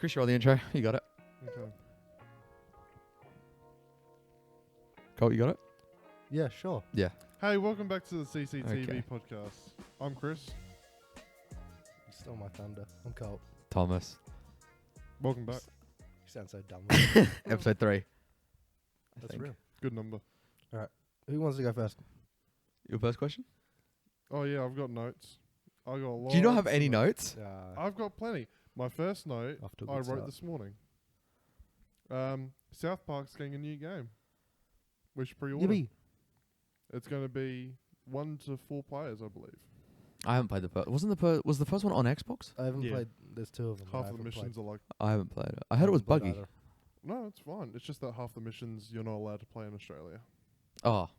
Chris, you're on the intro. You got it. Okay. Colt, you got it? Yeah, sure. Yeah. Hey, welcome back to the CCTV Okay. Podcast. I'm Chris. You stole my thunder. I'm Colt. Thomas. Welcome back. You sound so dumb. Episode 3. I That's think. real. Good number. Who wants to go first? Your first question? Oh yeah, I've got notes. I got a lot. Do you not have any notes? I've got plenty. My first note Off to a I good wrote start. this morning. South Park's getting a new game. We should pre-order. Yippee. It's going to be 1 to 4 players, I believe. I haven't played the first. Was the first one on Xbox? I haven't Yeah. played. There's 2 of them. Half of the missions are like, I haven't played it. I heard it was buggy. no, it's fine. It's just that half the missions you're not allowed to play in Australia. Oh.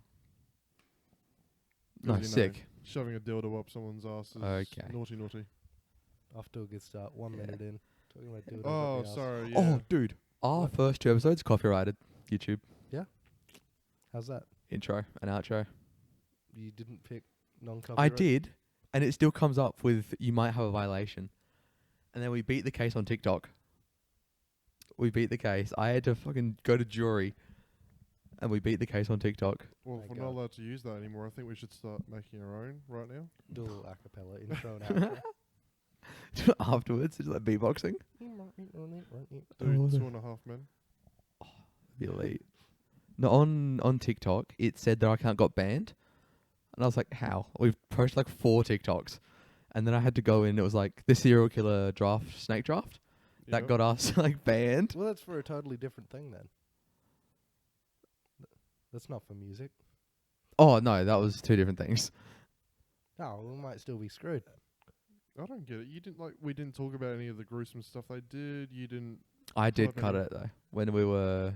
'Cause, No, you know, sick. Shoving a dildo up someone's ass is Okay. naughty, naughty. Off to a good start. 1 minute in. Talking about dildos up Oh, the arse. sorry. Yeah. Oh, dude. Our What? first 2 episodes copyrighted. YouTube. How's that? Intro and outro. You didn't pick I non-copyright? did, and it still comes up with you might have a violation. And then we beat the case on TikTok. We beat the case. I had to fucking go to jury, and we beat the case on TikTok. Well, My if we're God. not allowed to use that anymore, I think we should start making our own right now. Do a little acapella intro and outro. Afterwards, it's like beatboxing. Doing Oh, 2.5 Men. Be elite. No, on TikTok, it said that our account got banned, and I was like, "How?" We've posted like 4 TikToks, and then I had to go in. It was like the serial killer draft, snake draft, that Yep. got us like banned. Well, that's for a totally different thing then. That's not for music. Oh no, that was 2 different things. Oh, we might still be screwed. I don't get it. You didn't we didn't talk about any of the gruesome stuff they did. You didn't. I did Type cut in- it though when we were.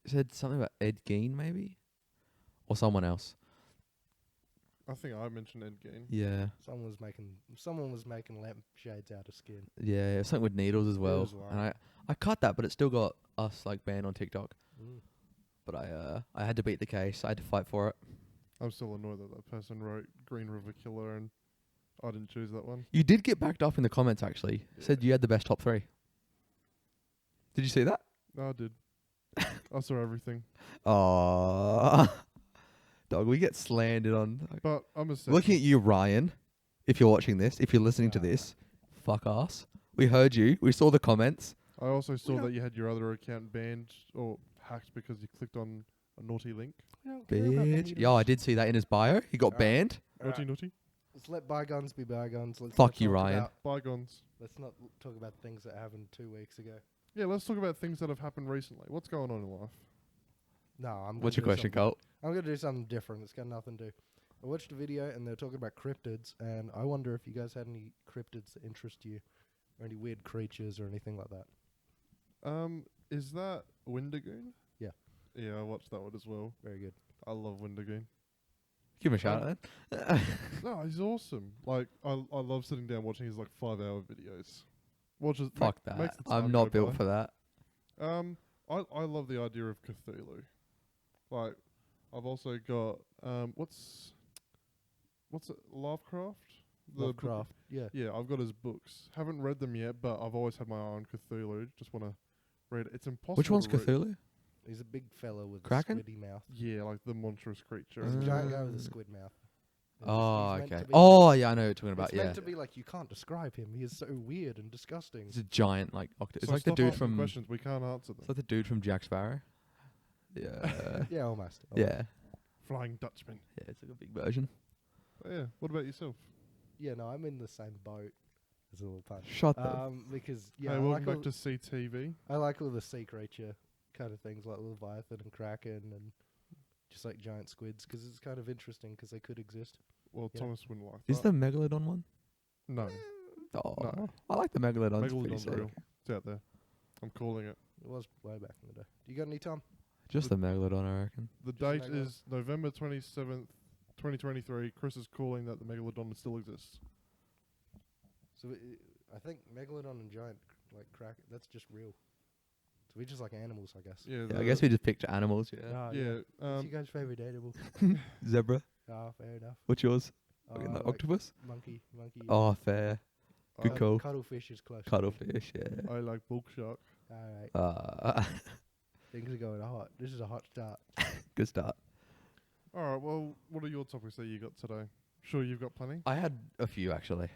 It said something about Ed Gein maybe, or someone else. I think I mentioned Ed Gein. Yeah, Someone was making lampshades out of skin. yeah, it was something with needles as well. was wild. And I cut that, but it still got us like banned on TikTok. Mm. But I had to beat the case. I had to fight for it. I'm still annoyed that that person wrote Green River Killer and I didn't choose that one. You did get backed up in the comments actually. Yeah. Said you had the best top 3. Did you see that? No, I did. I saw everything. Oh, dog, we get slandered on. But I'm a Looking at you, Ryan. If you're watching this, if you're listening to this, fuck us. We heard you. We saw the comments. I also saw don't- that you had your other account banned or hacked because you clicked on a naughty link. We don't care about the Bitch. Yo, I needles. did see that in his bio. He got Alright. banned. Naughty, naughty. Let's let bygones be bygones. Let's Fuck not you, talk Ryan. about- Bygones. Let's not talk about things that happened 2 weeks ago. Yeah, let's talk about things that have happened recently. What's going on in life? No, I'm. What's your gonna do question, something- Colt? I'm gonna do something different. It's got nothing to do. I watched a video and they're talking about cryptids, and I wonder if you guys had any cryptids that interest you, or any weird creatures or anything like that. Is that Windigoon? Yeah. Yeah, I watched that one as well. Very good. I love Windigoon. Give him a shout out then. No, he's awesome. Like, I love sitting down watching his, like, 5-hour videos. Watches. Fuck makes that. the I'm time not go built by. for that. I love the idea of Cthulhu. Like, I've also got, what's it, Lovecraft? The book- Lovecraft. Yeah. Yeah, I've got his books. Haven't read them yet, but I've always had my eye on Cthulhu. Just want to read it. It's impossible. Which one's to read. Cthulhu? He's a big fella with Kraken? a squiddy mouth. Yeah, like the monstrous creature. He's a Mm. giant guy with a squid mouth. And Oh, he's meant okay. to be- Oh, yeah, I know what you're talking about. It's Yeah. meant to be like you can't describe him. He is so weird and disgusting. It's a giant, like, octopus. It's So like the stop dude asking from. questions. We can't answer them. It's like the dude from Jack Sparrow. Yeah. Yeah, almost. yeah. Flying Dutchman. Yeah, it's like a big version. But yeah. What about yourself? Yeah, no, I'm in the same boat as a little punch. Shut the. Because yeah, Hey, I welcome like back to CTV. I like all the sea creature kind of things like Leviathan and Kraken and just like giant squids because it's kind of interesting because they could exist. Well, Yeah. Thomas wouldn't like Is that. the Megalodon one? No. Oh, No. I like the Megalodon. It's pretty Megalodon's sick. real. It's out there. I'm calling it. It was way back in the day. Do you got any, Tom? Just the Megalodon, I reckon. The Just date Megalodon. is November 27th, 2023. Chris is calling that the Megalodon still exists. So I think Megalodon and giant like Kraken, that's just real. So we just like animals, I guess. Yeah, Yeah, I guess we just picked animals. Yeah. Ah, Yeah. What's your guys' favorite animal? Zebra. Ah, fair enough. What's yours? Fucking the Like octopus. monkey. Oh, fair. Good call. Cuttlefish is close. Cuttlefish, yeah. I like bulk shark. Alright, things are going hot. This is a hot start. Good start. All right. Well, what are your topics that you got today? Sure, you've got plenty. I had a few actually.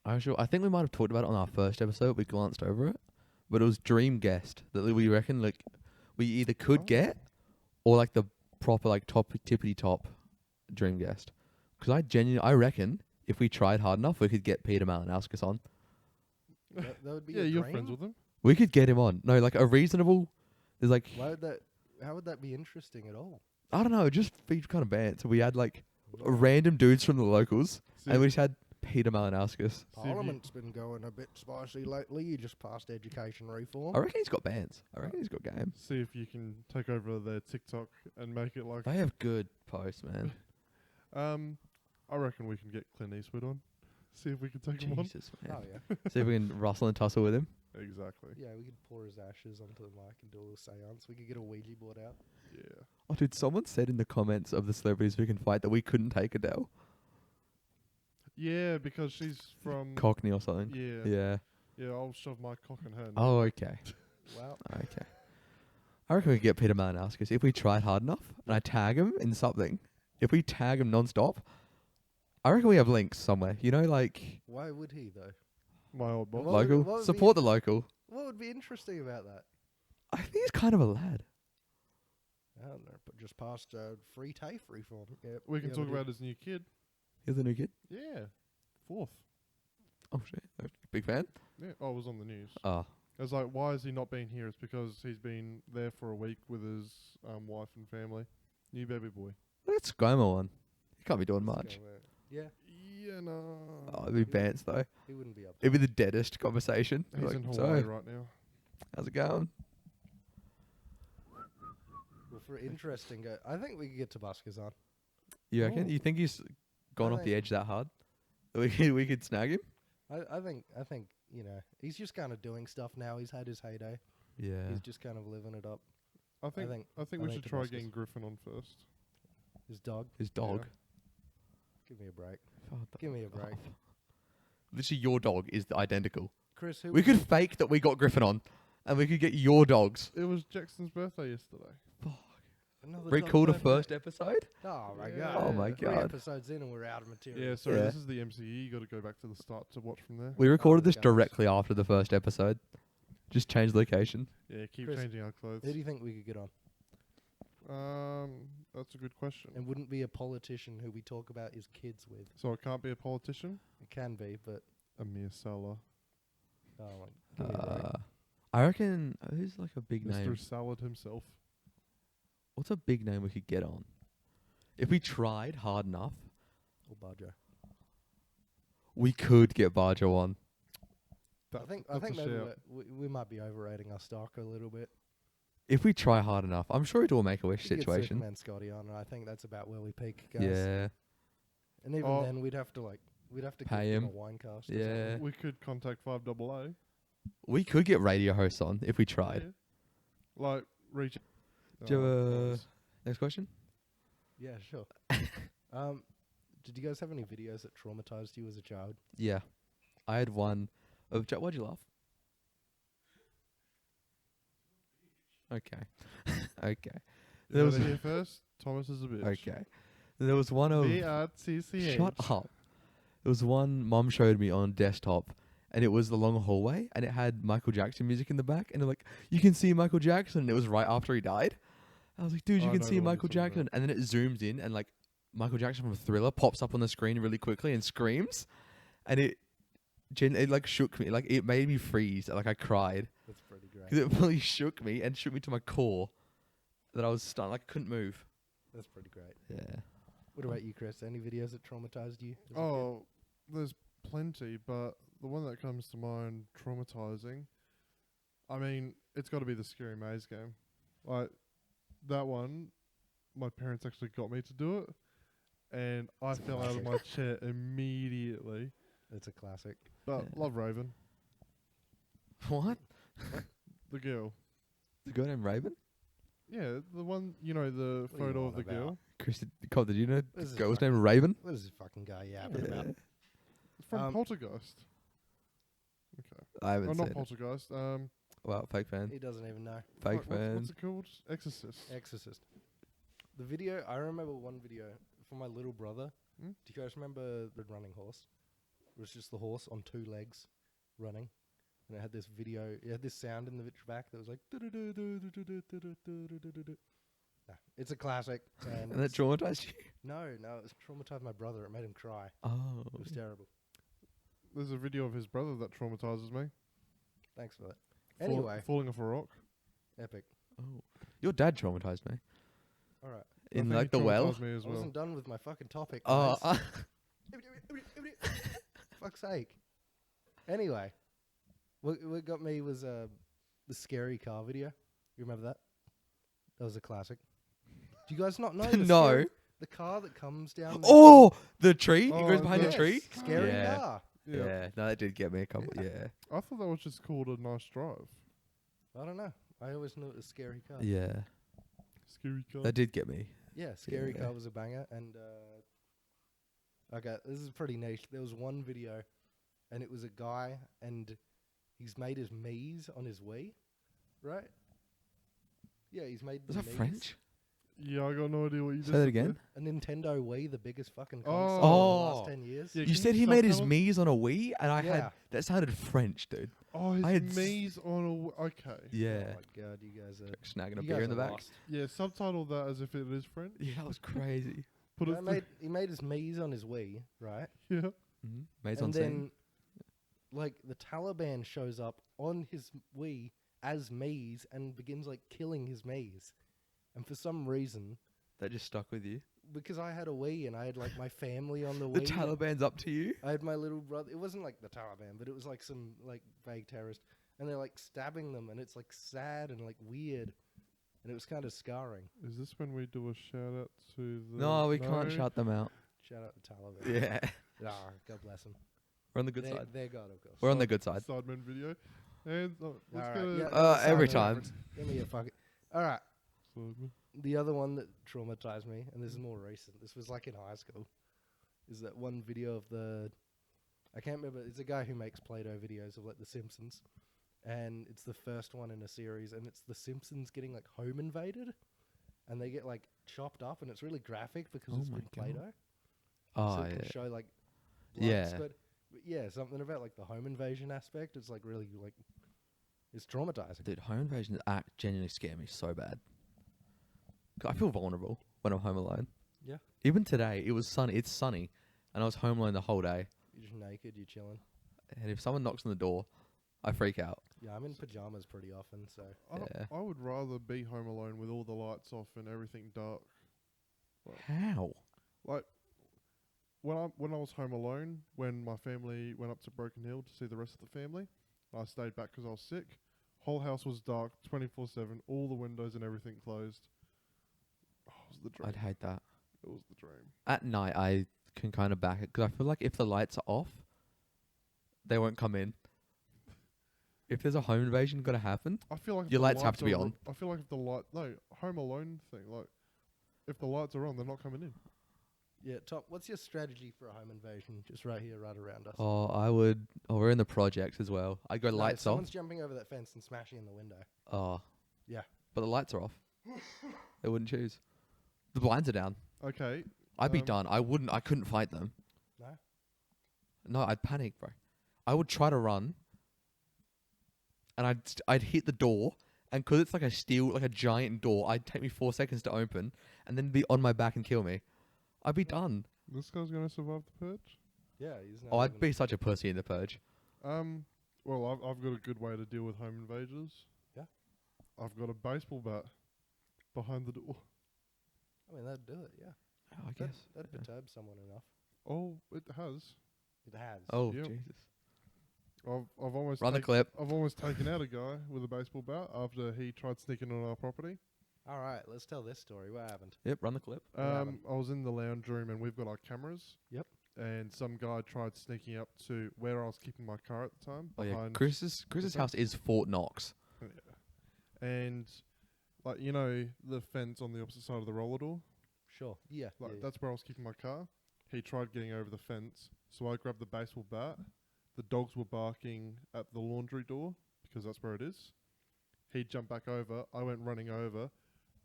I think we might have talked about it on our first episode. We glanced over it, but it was dream guest that we reckon like we either could get or like the proper like top tippity top dream guest. Because I reckon if we tried hard enough, we could get Peter Malinowskis on. That would be Yeah, a you're dream? friends with him. We could get him on. No, like a reasonable. There's like Why would that? How would that be interesting at all? I don't know, just be kind of bad. So we had like random dudes from the locals, See, and we just had Peter Malinowskis. Parliament's been going a bit spicy lately. You just passed education reform. I reckon he's got bands. I reckon he's got game. see if you can take over their TikTok and make it like. They have good posts, man. I reckon we can get Clint Eastwood on. See if we can take him on. Jesus, man. Oh yeah, See if we can rustle and tussle with him. Exactly. yeah. We could pour his ashes onto the mic and do a little seance. We could get a Ouija board out. Yeah. Oh, dude, someone said in the comments of the celebrities we can fight that we couldn't take Adele. Yeah, because she's from. Cockney or something. Yeah. Yeah. Yeah, I'll shove my cock in her. Oh, okay. Well, Okay. I reckon we could get Peter Malinowskis if we tried hard enough and I tag him in something. If we tag him non-stop, I reckon we have links somewhere. You know, like why would he though? My old boss. What would- local. what would Support be- the local. What would be interesting about that? I think he's kind of a lad. I don't know, but just passed free TAFE reform. Yep, We can yeah, talk did. about his new kid. He's a new kid. Yeah. 4th. Oh, shit. Big fan? Yeah. Oh, it was on the news. Oh. I was like, why has he not been here? It's because he's been there for a week with his wife and family. New baby boy. Look at ScoMo one. He can't be doing Let's much. go there. Yeah, Yeah, no. Oh, it'd be Bants, though. he wouldn't be up. It'd be the deadest conversation. He's Like, in Hawaii so, right now. how's it going? Well, for interesting, I think we could get Tabascus on. You reckon? Oh. You think he's gone I off the think- edge that hard? We could snag him? I think you know he's just kind of doing stuff now. He's had his heyday. Yeah. He's just kind of living it up. I think think- I think I we think should try Damascus. getting Griffin on first. His dog. His dog. Give me a break. Oh, Give me a break. oh. Literally, your dog is identical. Chris, who We would could you- fake that we got Griffin on, and we could get your dogs. It was Jackson's birthday yesterday. another Recall dog the birthday? first episode? Oh my Yeah. god! Oh my 3 God. episodes in and we're out of material. Yeah, sorry, Yeah. this is the MCE. You got to go back to the start to watch from there. We recorded this guys. directly after the first episode. Just changed location. Yeah, keep Chris, changing our clothes. Who do you think we could get on? That's a good question. And wouldn't be a politician who we talk about his kids with. So it can't be a politician. It can be, but Amir Salah, oh, like, give me a break. I reckon who's like a big Mr. name? Salad himself. What's a big name we could get on? If we tried hard enough, Or Bajo. we could get Barjo on. I think that's a maybe shout. we might be overrating our stock a little bit. If we try hard enough, I'm sure it'll make a wish We could get situation. Superman Scotty on, and I think that's about where we peak, guys. Yeah, And even Oh. then, we'd have to Pay give him him. a wine cast. or yeah. something. We could contact 5AA. We could get radio hosts on if we tried. Yeah. Like reach. Do you have Oh, a- Next question. Yeah, sure. Did you guys have any videos that traumatized you as a child? Yeah, I had one. Of why'd you laugh? Okay, okay, You There was heard it here first. Thomas is a bitch. okay. There was one of. BRTCH. Shut up. There was one Mum showed me on desktop, and it was the long hallway, and it had Michael Jackson music in the back, and they're like, you can see Michael Jackson, and it was right after he died. I was like, dude, you I can know see the one you're Michael talking about. Jackson, and then it zooms in, and like Michael Jackson from Thriller pops up on the screen really quickly and screams, and it like shook me, like it made me freeze, like I cried. That's pretty great. 'Cause it really shook me and shook me to my core, that I was stunned, like I couldn't move. That's pretty great. Yeah. What about you, Chris? Any videos that traumatized you? as a kid? Oh, there's plenty, but the one that comes to mind, traumatizing. I mean, it's got to be the Scary Maze game. Like that one, my parents actually got me to do it, and I It's a fell out of my chair immediately. It's a classic. But Yeah. love Raven, What? the girl. The girl named Raven? Yeah, the one, the What are you photo on of the about? girl. Chris, did you know This is the girl was fucking- named Raven? What is this fucking guy yapping Yeah. about? It's from Um, Poltergeist. I haven't Oh, seen not it. Poltergeist. Well, fake fan. He doesn't even know. Fake what's fan. it called? Exorcist. Exorcist. The video, I remember one video for my little brother. Hmm? Do you guys remember the running horse? It was just the horse on 2 legs running. And it had this video, it had this sound in the back that was like... Nah, it's a classic. And And that traumatized you? No, it traumatized my brother. It made him cry. Oh. It was terrible. There's a video of his brother that traumatizes me. Thanks for that. Anyway, Falling off a rock. epic. Oh. Your dad traumatized me. All right. I In think like he the well? traumatized me as I well. wasn't done with my fucking topic. Oh. guys. Fuck's sake. Anyway, what got me was the scary car video. You remember that? That was a classic. Do you guys not know? No. The car that comes down. Oh! The tree? He Oh, goes behind yes. a tree? Scary Yeah. car. Yeah. No, that did get me a couple. Yeah. I thought that was just called a nice drive. I don't know. I always knew it was scary car. Yeah. Scary car. That did get me. Yeah, scary Yeah. car was a banger. And okay, this is pretty niche. There was one video, and it was a guy, and he's made his Mii's on his Wii, right? Yeah, he's made. Was the that Mii's. French? Yeah, I got no idea what you just Say that said again? A Nintendo Wii, the biggest fucking Oh. console in the Oh. last 10 years. Yeah, You can said he stop made his telling- Mii's on a Wii, and I Yeah. had that sounded French, dude. Oh, his I had s- Mii's on a... Okay. Yeah. Oh my god, you guys are. Snagging a you beer guys in the are back. lost. Yeah, subtitle that as if it is French. Yeah, that was crazy. Put Yeah, it... he made his Mii's on his Wii, right? Yeah. Mm-hmm. Maids on And scene. then, like, the Taliban shows up on his Wii as Mii's and begins, like, killing his Mii's. And for some reason, That just stuck with you. because I had a Wii and I had, like, my family on the The Wii. Taliban's up to you? I had my little brother. It wasn't like the Taliban, but it was like some like vague terrorist, and they're like stabbing them, and it's like sad and like weird, and it was kind of scarring. Is this when we do a shout out to the... No, we can't shut them out. Shout out to Taliban. Yeah. Ah, God bless them. We're on the good They're, side. they're God, of course. We're on the good side. Sidemen video. And let's All get right, a... yeah, Uh, every Sidemen time. reference. Give me a fucking. All right. Sidemen. The other one that traumatized me, and this is more recent. This was like in high school. Is that one video of the? I can't remember. It's a guy who makes Play-Doh videos of like The Simpsons, and it's the first one in a series, and it's The Simpsons getting like home invaded, and they get like chopped up, and it's really graphic because Oh it's my with God. Play-Doh. Oh, So it can yeah. show like blood Yeah. spurt. But yeah, something about like the home invasion aspect. It's like really like it's traumatizing. Dude, home invasions genuinely scare me so bad. 'Cause I feel vulnerable when I'm home alone. Yeah. Even today, it was sunny. It's sunny, and I was home alone the whole day. You're just naked. You're chilling. And if someone knocks on the door, I freak out. Yeah, I'm in pajamas pretty often, so Yeah. I would rather be home alone with all the lights off and everything dark. How? Like, when I was home alone, when my family went up to Broken Hill to see the rest of the family, I stayed back because I was sick. Whole house was dark, 24/7, all the windows and everything closed. Oh, it was the dream. I'd hate that. It was the dream. At night, I can kind of back it because I feel like if the lights are off, they won't come in. If there's a home invasion going to happen, I feel like if Your the lights have to be are on. I feel like if the light, no, Home Alone thing, like, if the lights are on, they're not coming in. yeah. Top, what's your strategy for a home invasion? Just right here, right around us. we're in the projects as well. I go No, lights off. someone's jumping over that fence and smashing in the window. Oh. Yeah. But the lights are off. They wouldn't choose. The blinds are down. Okay. I'd be done. I couldn't fight them. No? No, I'd panic, bro. I would try to run, and I'd hit the door, and 'cause it's like a giant door, I'd take me 4 seconds to open, and then be on my back and kill me. I'd be done. This guy's gonna survive the purge. Yeah, he's not. Oh, I'd even- be such a pussy in the purge. Well, I've got a good way to deal with home invaders. Yeah? I've got a baseball bat behind the door. I mean, that'd do it. Yeah. Oh, I guess. That'd perturb someone enough. Oh, it has. It has. Oh, Yep. Jesus. I've almost Run the clip. I've almost taken out a guy with a baseball bat after he tried sneaking on our property. All right, let's tell this story. What happened? Yep, run the clip. happened? I was in the lounge room and we've got our cameras. Yep. And some guy tried sneaking up to where I was keeping my car at the time. Oh, yeah. behind- Chris's house is Fort Knox. And, like, you know, the fence on the opposite side of the roller door? Sure. Yeah. Like, yeah, that's where I was keeping my car. He tried getting over the fence, so I grabbed the baseball bat. The dogs were barking at the laundry door because that's where it is. He jumped back over. I went running over.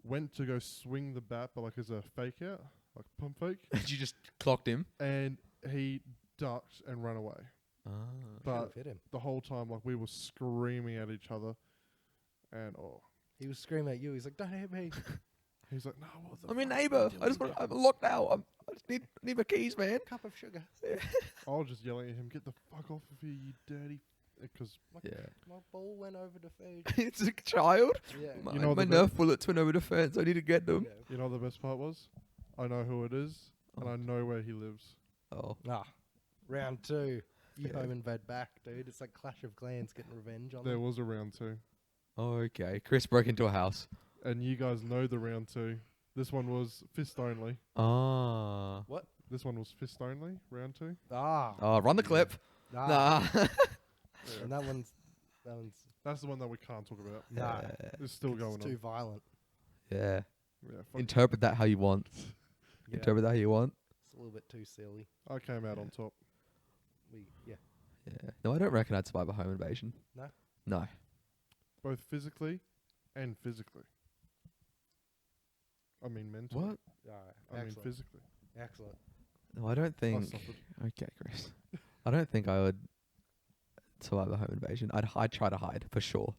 Went to go swing the bat, but like as a fake out, like pump fake. You just clocked him. And he ducked and ran away. Ah. But Should've hit him. the whole time, like we were screaming at each other, and He was screaming at you. He's like, "Don't hit me!" he's like, "No, what the I'm your fuck neighbour. are you I just doing?" want. I'm locked out. I just need my keys, man. Cup of sugar. I was just yelling at him, "Get the fuck off of here, you dirty!" Because My, Yeah. my ball went over the food. It's a child. Yeah. My, You know my the Nerf bullets went over the fence. I need to get them. Yeah. you know what the best part was, I know who it is, and I know where he lives. Oh. Ah, round 2. You Yeah. home invade back, dude. It's like Clash of Clans getting revenge on There them. was a round 2, Okay. Chris broke into a house. and you guys know the round 2. This one was fist only. Ah. This one was fist only. Round 2. Ah. Oh, run the clip. Ah. Nah. And that one's That's the one that we can't talk about. nah. Yeah. It's still going It's on. too violent. Yeah. Yeah, fuck. Interpret that how you want. Yeah. Interpret that how you want. It's a little bit too silly. I came out Yeah. on top. Yeah. Yeah. No, I don't reckon I'd survive a home invasion. No? No. Both physically and physically. I mean mentally. What? All right. I mean Excellent. physically. Excellent. No, I don't I think. suffered. Okay, Chris. I don't think I would survive a home invasion. I'd try to hide for sure.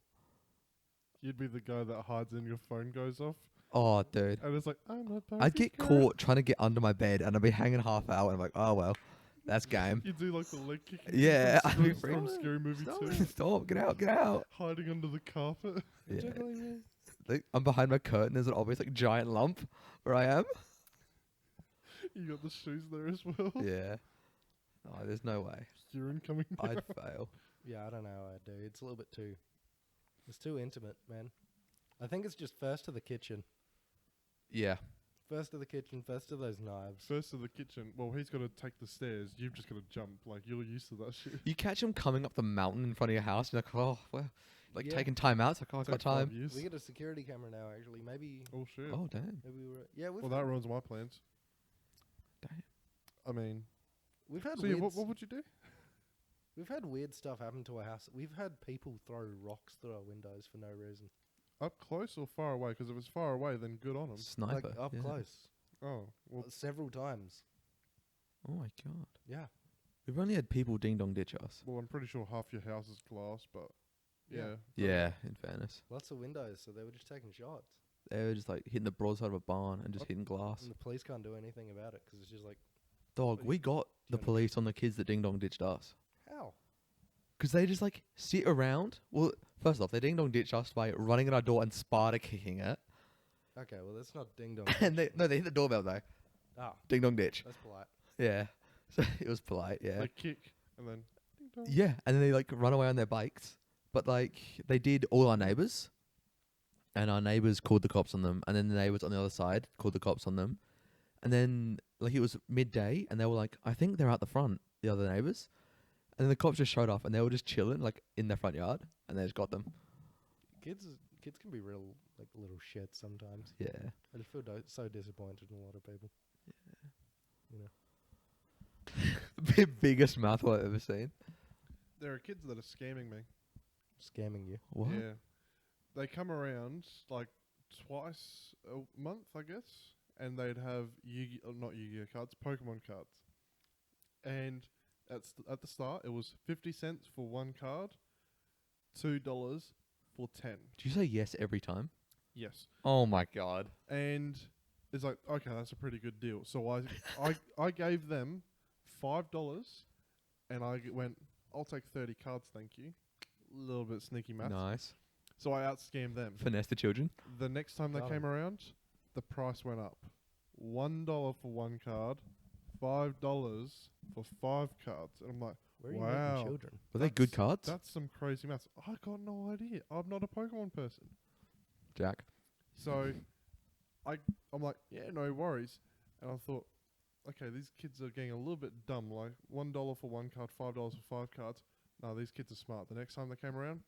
You'd be the guy that hides and your phone goes off. Oh, dude. And it's like, I'm a I'd perfect get guy. caught trying to get under my bed and I'd be hanging half hour and I'm like, oh well, that's game. You do like the leg kicking. Yeah, from, I'd be from freaking- Scary Movie Stop, 2. stop, get out, get out. Hiding under the carpet. Yeah. Jiggling me. Like, I'm behind my curtain. There's an obvious like giant lump where I am. You got the shoes there as well. Yeah. Oh, there's no way. Urine coming down. I'd fail. Yeah, I don't know how I'd do. It's a little bit too. It's too intimate, man. I think it's just first to the kitchen. Yeah. First to the kitchen. First to those knives. First to the kitchen. Well, he's got to take the stairs. You've just got to jump. Like, you're used to that shit. You catch him coming up the mountain in front of your house. You're like, oh, well, like Yeah. taking time out. It's like, oh, I've got Take 5 time. years. We get a security camera now. Actually, maybe. Oh, shit. Oh, damn. Maybe we're. Yeah, we've. Well, that ruins my plans. Damn. I mean, We've had so yeah, weird. what would you do? We've had weird stuff happen to our house. We've had people throw rocks through our windows for no reason. Up close or far away? Because if it's far away, then good on him. Sniper. Like up yeah. close, Oh, well, several times. Oh my god. Yeah. We've only had people ding dong ditch us. well, I'm pretty sure half your house is glass, but yeah. Yeah, in fairness. Lots of windows, so they were just taking shots, They were just like hitting the broadside of a barn and just Up- hitting glass. and the police can't do anything about it because it's just like, Dog, we got the Trying to- police on the kids that ding dong ditched us. how? Because they just like sit around. Well, first off, they ding dong ditched us by running at our door and Sparta kicking it. Okay, well that's not ding dong. And they hit the doorbell though. Ah, Ding dong ditch. that's polite. Yeah. So it was polite, yeah. They kick and then. Ding dong. Yeah, and then they like run away on their bikes. But like they did all our neighbours. And our neighbours called the cops on them. And then the neighbours on the other side called the cops on them. And then like it was midday and they were like, I think they're out the front, the other neighbours. And then the cops just showed off and they were just chilling like in their front yard and they just got them. Kids can be real like little shit sometimes. Yeah. I just feel so disappointed in a lot of people. The biggest mouthful I've ever seen. There are kids that are scamming me. Scamming you. What? Yeah. They come around like twice a month, I guess, and they'd have not Yu-Gi-Oh cards, Pokemon cards. And at the start, it was 50 cents for one card, $2 for 10. Do you say yes every time? Yes. Oh my god. And it's like, okay, that's a pretty good deal. So I gave them $5, and went, I'll take 30 cards, thank you. A little bit sneaky math. Nice. So I out-scammed them. Finesse the children. The next time they Got came 'em. around, the price went up. $1 for one card, $5 for 5 cards. And I'm like, Where are you Wow. making children? Were they good cards? that's some crazy maths. I got no idea. I'm not a Pokemon person. Jack. So I'm like, yeah, no worries. And I thought, okay, these kids are getting a little bit dumb. Like $1 for one card, $5 for 5 cards. No, these kids are smart. The next time they came around,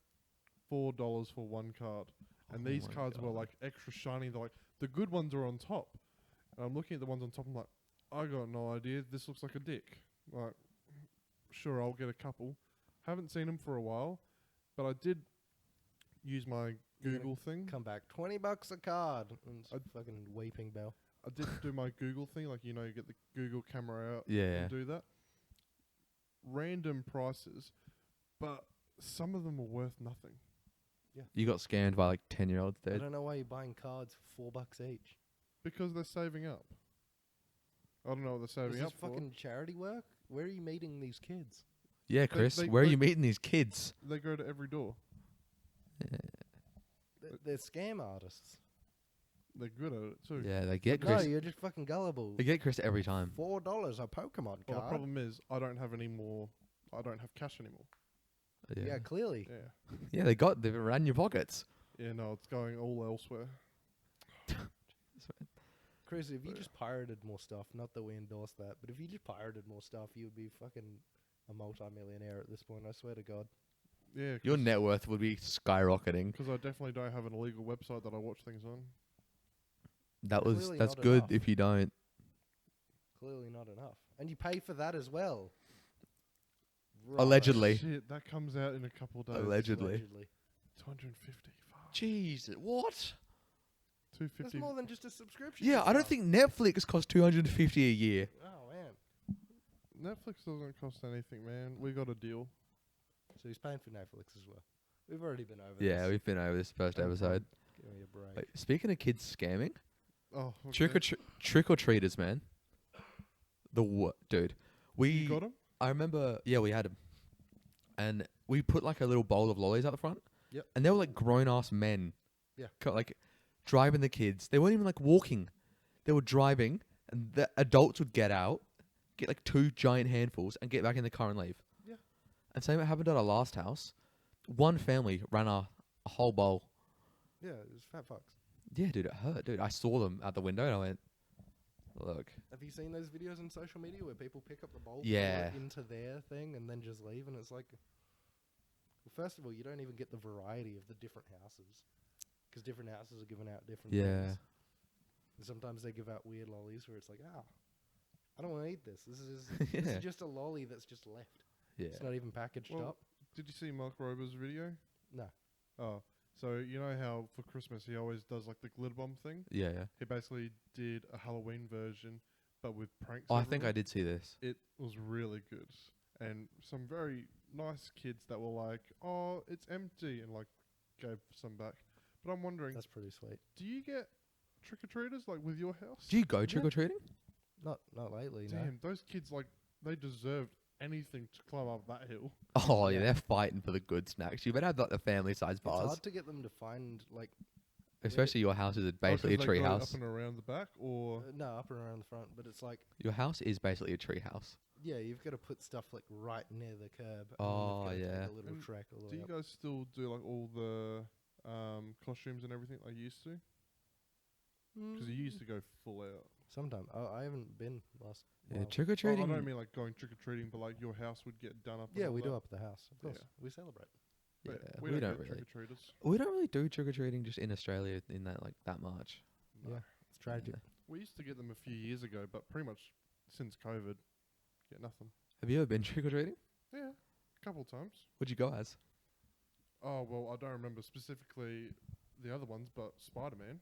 $4 for one card. And Oh these my cards were God. like extra shiny. They're like, the good ones are on top. And I'm looking at the ones on top. I'm like, I got no idea. This looks like a dick. Like, sure, I'll get a couple. Haven't seen them for a while, but I did use my You're gonna Google thing. Come back, $20 a card. And it's fucking weeping bell. I did do my Google thing, like, you know, you get the Google camera out Yeah. and do that. Random prices, but some of them are worth nothing. You got scammed by like 10-year-olds, I dude. don't know why you're buying cards for $4 each. Because they're saving up. I don't know what they're Is saving this up for. fucking charity work? Where are you meeting these kids? Yeah, Chris. they- where are they- you meeting these kids? They go to every door. They're scam artists. They're good at it too. Yeah, they get No, Chris. you're just fucking gullible. They get Chris every time. $4 a Pokemon Well, the card. problem is, I don't have any more. I don't have cash anymore. Yeah, clearly. Yeah. Yeah, they ran your pockets. Yeah, no, it's going all elsewhere. Chris, if you Yeah. just pirated more stuff, not that we endorse that, but if you just pirated more stuff, you'd be fucking a multi-millionaire at this point, I swear to God. Yeah. Your net worth would be skyrocketing. Because I definitely don't have an illegal website that I watch things on. Clearly That's not good enough. if you don't. Clearly not enough. And you pay for that as well. Allegedly. Shit, that comes out in a couple of days. Allegedly. 250. Fuck. Jesus, what? 250. That's more than just a subscription. Yeah, to I don't stuff. think Netflix costs $250 a year. Oh, man. Netflix doesn't cost anything, man. We got a deal. So he's paying for Netflix as well. We've already been over Yeah, this. we've been over this first episode. Give me a break. Wait, speaking of kids scamming, Oh, okay. trick or treaters, man. Dude, You got 'em? I remember, yeah, we had them, and we put like a little bowl of lollies out the front. Yep. And they were like grown ass men. Yeah. Like driving the kids. They weren't even like walking. They were driving, and the adults would get out, get like 2 giant handfuls, and get back in the car and leave. Yeah. And same what happened at our last house. One family ran a whole bowl. Yeah, it was fat fucks. Yeah, dude, it hurt, dude. I saw them out the window and I went, look. Have you seen those videos on social media where people pick up the bowl, Yeah. pour it into their thing, and then just leave? And it's like, well, first of all, you don't even get the variety of the different houses, because different houses are giving out different Yeah. things. And sometimes they give out weird lollies where it's like, I don't want to eat this. This is this Yeah. is just a lolly that's just left. Yeah. It's not even packaged Well, up. Did you see Mark Rober's video? No. Oh, so you know how for Christmas he always does like the glitter bomb thing? Yeah, yeah. He basically did a Halloween version, but with pranks. Oh, I think I everywhere. did see this. It was really good, and some very nice kids that were like, "Oh, it's empty," and like gave some back. But I'm wondering, That's pretty sweet. do you get trick or treaters like with your house? Do you go trick or treating? Not lately, no. Damn, those kids like they deserved anything to climb up that hill. Oh, yeah, Yeah. they're fighting for the good snacks. You better have like the family size It's bars. hard to get them to find, like, Especially your house is basically a 'cause they tree go house. up and around the back, or no, up and around the front, but it's like, Your house is basically a tree house. yeah, you've got to put stuff like right near the curb. And Oh, then you've gotta yeah. take a little And trek all the do way you up. guys still do like all the costumes and everything like you used to? Because you used to go full out. Sometime. I haven't been last. Yeah, while. trick or Oh, I treating. don't mean like going trick or treating, but like your house would get done up. and Yeah, all we do that. up at the house. Of course, Yeah. we celebrate. Yeah, But we don't get really. trick-or-treaters. We don't really do trick or treating just in Australia in that like that much. No. Yeah, it's tragic. Yeah. We used to get them a few years ago, but pretty much since COVID, get nothing. Have you ever been trick or treating? Yeah, a couple times. What'd you go as? Oh well, I don't remember specifically the other ones, but Spider-Man.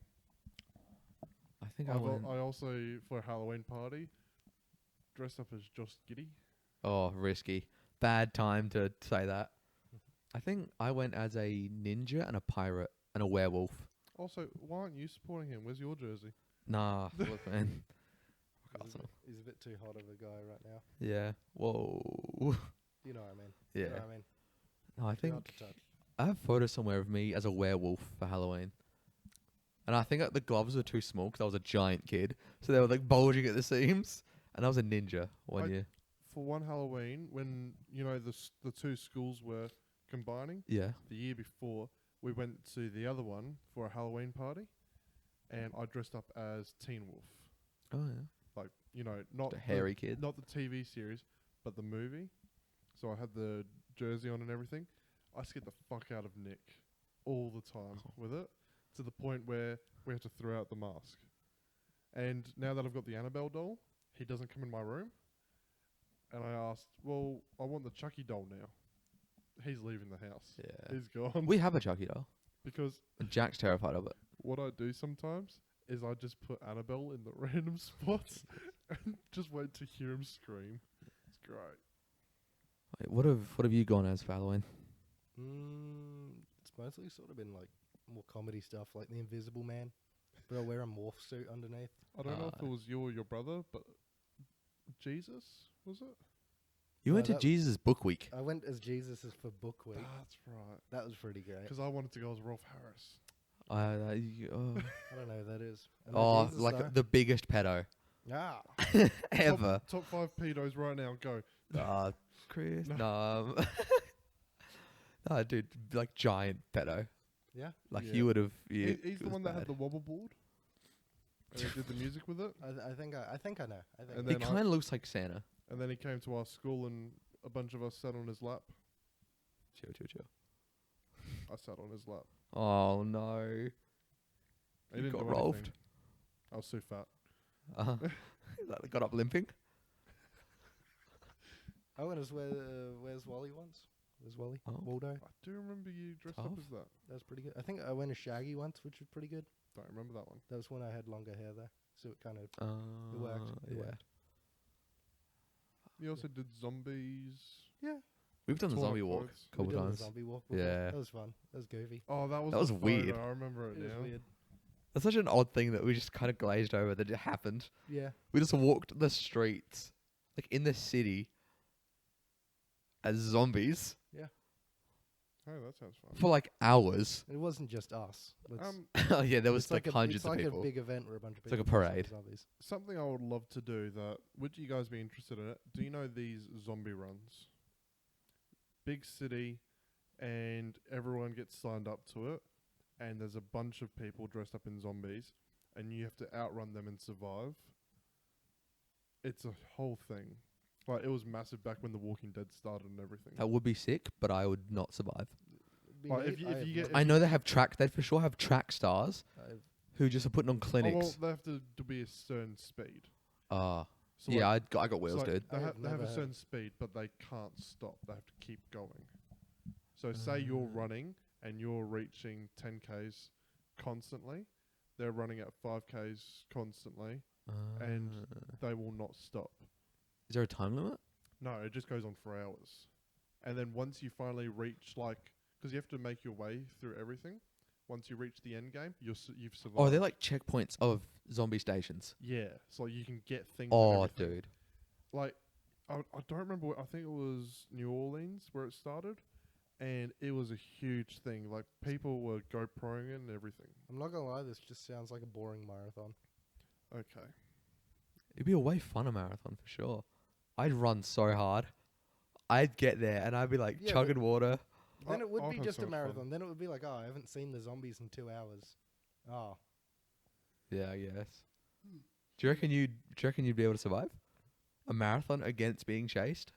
I think I went. I also for a Halloween party dressed up as Josh Giddy. Oh, risky. Bad time to say that. I think I went as a ninja and a pirate and a werewolf. Also, why aren't you supporting him? Where's your jersey? Nah, look, man. He's a, Arsenal. bit, he's a bit too hot of a guy right now. Yeah. Whoa. You know what I mean? Yeah. You know what I mean? No, I Too hot think to touch. I have photos somewhere of me as a werewolf for Halloween. And I think the gloves were too small because I was a giant kid. So they were like bulging at the seams. And I was a ninja one year. For one Halloween, when you know the two schools were combining, Yeah. the year before, we went to the other one for a Halloween party, and I dressed up as Teen Wolf. Oh, yeah. Like, you know, not The hairy kid. not the TV series, but the movie. So I had the jersey on and everything. I scared the fuck out of Nick all the time with it, to the point where we had to throw out the mask. And now that I've got the Annabelle doll, he doesn't come in my room. And I asked, well, I want the Chucky doll now. he's leaving the house. Yeah. He's gone. We have a Chucky doll. Because Jack's terrified of it. what I do sometimes is I just put Annabelle in the random spots and just wait to hear him scream. It's great. Wait, what have you gone as for Halloween? It's mostly sort of been like more comedy stuff, like the Invisible Man, but I wear a morph suit underneath. I don't know if it was you or your brother, but Jesus, was it? You No, went to that- Jesus Book Week. I went as Jesus for Book Week. That's right. That was pretty great. Because I wanted to go as Rolf Harris. I don't know who that is. I know oh, Jesus, like though. the biggest pedo Ah. ever. Top 5 pedos right now. Go. Chris. No. No, dude, like giant pedo. Yeah. Like Yeah. you would have. He's the one that had the wobble board. And he did the music with it. I think I know. And He then kind of looks like Santa. And then he came to our school and a bunch of us sat on his lap. Chill. I sat on his lap. Oh no. He You didn't got do rolved. anything. I was too fat. Like, got up limping. I went as Where's Wally once. Where's Wally? Oh. Waldo. I do remember you dressed up Tough. as that. That was pretty good. I think I went as Shaggy once, which was pretty good. Don't remember that one. That was when I had longer hair though, so it kind of it worked. It Yeah. worked. You also did zombies. We've done the Torn zombie up walk clothes. a couple We did the times. zombie walk before. Yeah. That was fun. That was goofy. Oh, that was That was the photo. weird. I remember it It was now. weird. That's such an odd thing that we just kind of glazed over that it happened. Yeah. We just walked the streets, like in the city, as zombies Oh, that sounds fun. for like hours. It wasn't just us. Oh yeah, there was It's like hundreds it's like of people. a big event where a bunch of It's like people a dress up parade. as zombies. Something I would love to do that. Would you guys be interested in it? Do you know these zombie runs? Big city, and everyone gets signed up to it, and there's a bunch of people dressed up in zombies, and you have to outrun them and survive. It's a whole thing. Like, it was massive back when The Walking Dead started and everything. That would be sick, but I would not survive. Be Like, neat. if you I have get- never- I know they have they for sure have track stars I've- who just are putting on Oh, well, clinics. they have to be a certain speed. Ah, So yeah, like, I got wheels, so dude. They I have, have they have a never certain speed, but they can't stop. They have to keep going. So say you're running and you're reaching 10Ks constantly. They're running at 5Ks constantly. and they will not stop. Is there a time limit? No, it just goes on for hours. And then once you finally reach, like, because you have to make your way through everything. Once you reach the end game, you've survived. Oh, they're like checkpoints of zombie stations. Yeah, so you can get things. and Oh, everything. dude. Like, I don't remember. I think it was New Orleans where it started, and it was a huge thing. Like, people were GoProing it and everything. I'm not gonna lie, this just sounds like a boring marathon. Okay. It'd be a way funner marathon for sure. I'd run so hard. I'd get there and I'd be like Yeah, chugging water. Then it would I'll be have just so a much fun. marathon. Then it would be like, oh, I haven't seen the zombies in 2 hours. Oh, Yeah, I guess. Do you reckon you'd be able to survive a marathon against being chased?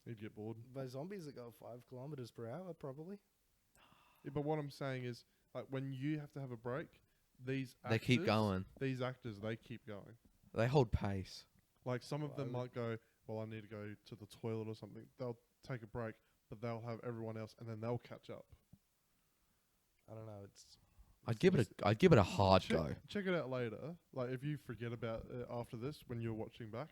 You'd get bored. by zombies that go 5 kilometers per hour, probably. Yeah, but what I'm saying is, like, when you have to have a break, these actors, They keep going. These actors, they keep going. They hold pace. Like, some of them Well, might go, well, I need to go to the toilet or something. They'll take a break, but they'll have everyone else, and then they'll catch up. I don't know. I'd give it a hard go. Check it out later. Like, if you forget about it after this, when you're watching back,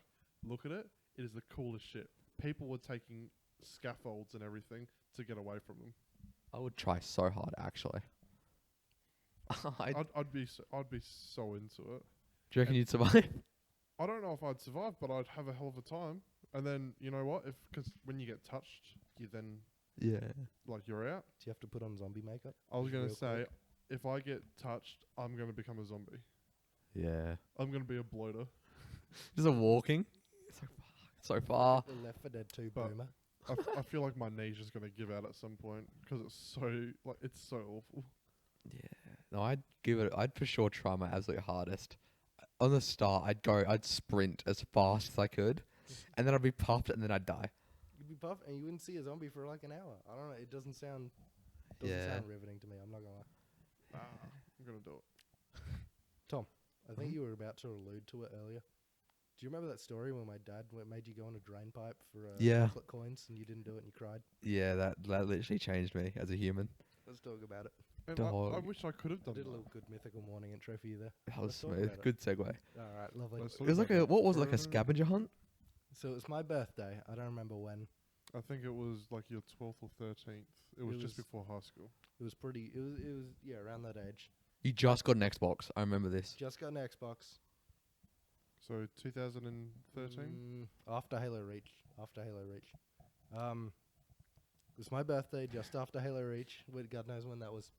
look at it. It is the coolest shit. People were taking scaffolds and everything to get away from them. I would try so hard, actually. I'd be so into it. Do you reckon you'd survive? I don't know if I'd survive, but I'd have a hell of a time. And then, you know what? Because when you get touched, you then, Yeah. like, you're out. Do you have to put on zombie makeup? I was Just going to real say, quick? if I get touched, I'm going to become a zombie. Yeah. I'm going to be a bloater. Just a walking. It's like, fuck, it's so far. The Left 4 Dead 2 But- boomer. I feel like my knee's just going to give out at some point because it's so awful. Yeah. No, I'd for sure try my absolute hardest. On the start, I'd sprint as fast as I could, and then I'd be puffed, and then I'd die. You'd be puffed and you wouldn't see a zombie for like an hour. I don't know. It doesn't sound Yeah. sound riveting to me. I'm not gonna lie. I'm going to do it. Tom, I think you were about to allude to it earlier. Do you remember that story when my dad made you go on a drain pipe for Yeah. chocolate coins and you didn't do it and you cried? Yeah, that literally changed me as a human. Let's talk about it. And I Dog. wish I could have I done did a that. little good mythical morning intro for you there. That was Let's talk smooth. about it. Good segue. All right, lovely. Let's It talk was like about a that. what was it, like a scavenger hunt? So it was my birthday. I don't remember when. I think it was like your 12th or 13th. It was just was- before high school. It was pretty. It was yeah, around that age. You just got an Xbox. I remember this. Just got an Xbox. So 2013. After Halo Reach. It was my birthday just after Halo Reach. God knows when that was.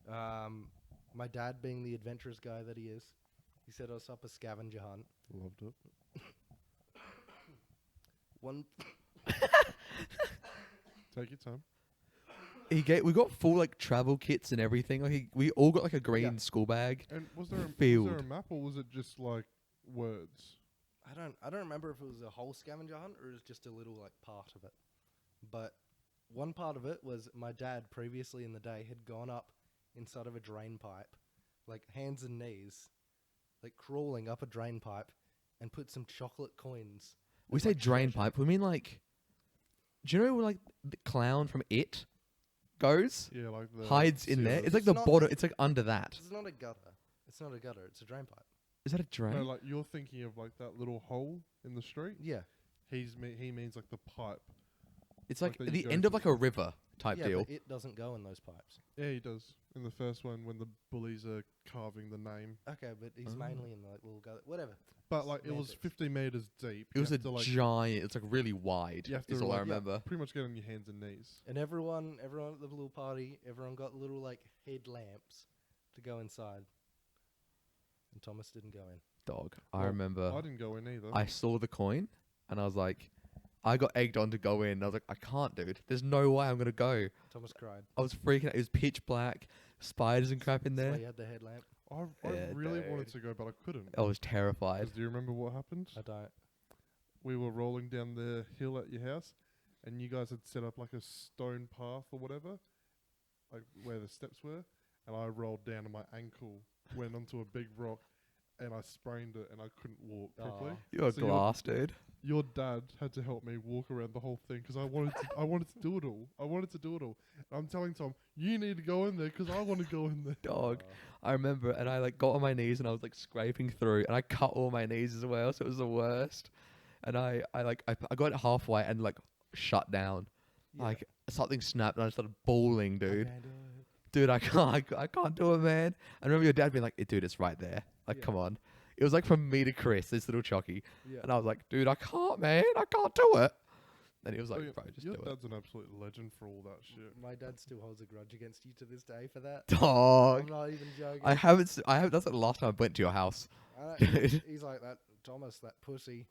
My dad, being the adventurous guy that he is, he set us up a scavenger hunt. Loved it. One. Take your time. We got full like travel kits and everything. Like we all got like a green Yeah. school bag. And was there a Field. map or was it just like words? I don't remember if it was a whole scavenger hunt or it was just a little like part of it. But one part of it was my dad previously in the day had gone up inside of a drain pipe, like hands and knees, like crawling up a drain pipe, and put some chocolate coins. We as, say like, drain treasure. pipe. We mean like, do you know where like the clown from It goes? Yeah, like the Hides in there. sealers. It's like It's the not- bottom. It's like under that. It's not a gutter. It's not a gutter. It's a drain pipe. Is that a drain? No, like you're thinking of like that little hole in the street. Yeah. He means like the pipe. It's like like that you the go end of to. like a river type yeah, deal. but it doesn't go in those pipes. Yeah, he does. In the first one, when the bullies are carving the name. Okay, but he's Oh. mainly in the like little gutter. Whatever. But like it was Semantics. 50 meters deep. It You was a have to, like, giant. It's like really wide. You have to, Is all I like, remember. pretty much get on your hands and knees. And everyone at the little party, everyone got little like headlamps to go inside. And Thomas didn't go in. Dog. I Well, remember. I didn't go in either. I saw the coin, and I was like, I got egged on to go in. I was like, I can't, dude. There's no way I'm gonna go. Thomas cried. I was freaking out. It was pitch black, spiders and crap in That's why there. you had the headlamp. I Yeah, really wanted dude. to go, but I couldn't. I was terrified. 'Cause do you remember what happened? I don't. We were rolling down the hill at your house, and you guys had set up like a stone path or whatever, like where the steps were, and I rolled down and my ankle went onto a big rock, and I sprained it, and I couldn't walk properly. Aw. You're a So you're- glass, dude. Your dad had to help me walk around the whole thing because I wanted to do it all. And I'm telling Tom, you need to go in there because I want to go in there. Dog. I remember, and I like got on my knees, and I was like scraping through, and I cut all my knees as well, so it was the worst. And I got halfway and like shut down. Yeah. Like something snapped, and I started bawling, dude. I can't do it. Dude, I can't do it, man. I remember your dad being like, dude, it's right there. Like, Yeah. come on. It was like from me to Chris, this little chocky. Yeah. And I was like, dude, I can't, man. I can't do it. And he was Oh, like, yeah, bro, just your do it. dad's an absolute legend for all that shit. My dad still holds a grudge against you to this day for that. Dog. I'm not even joking. I haven't, that's like the last time I went to your house. He's like that Thomas, that pussy.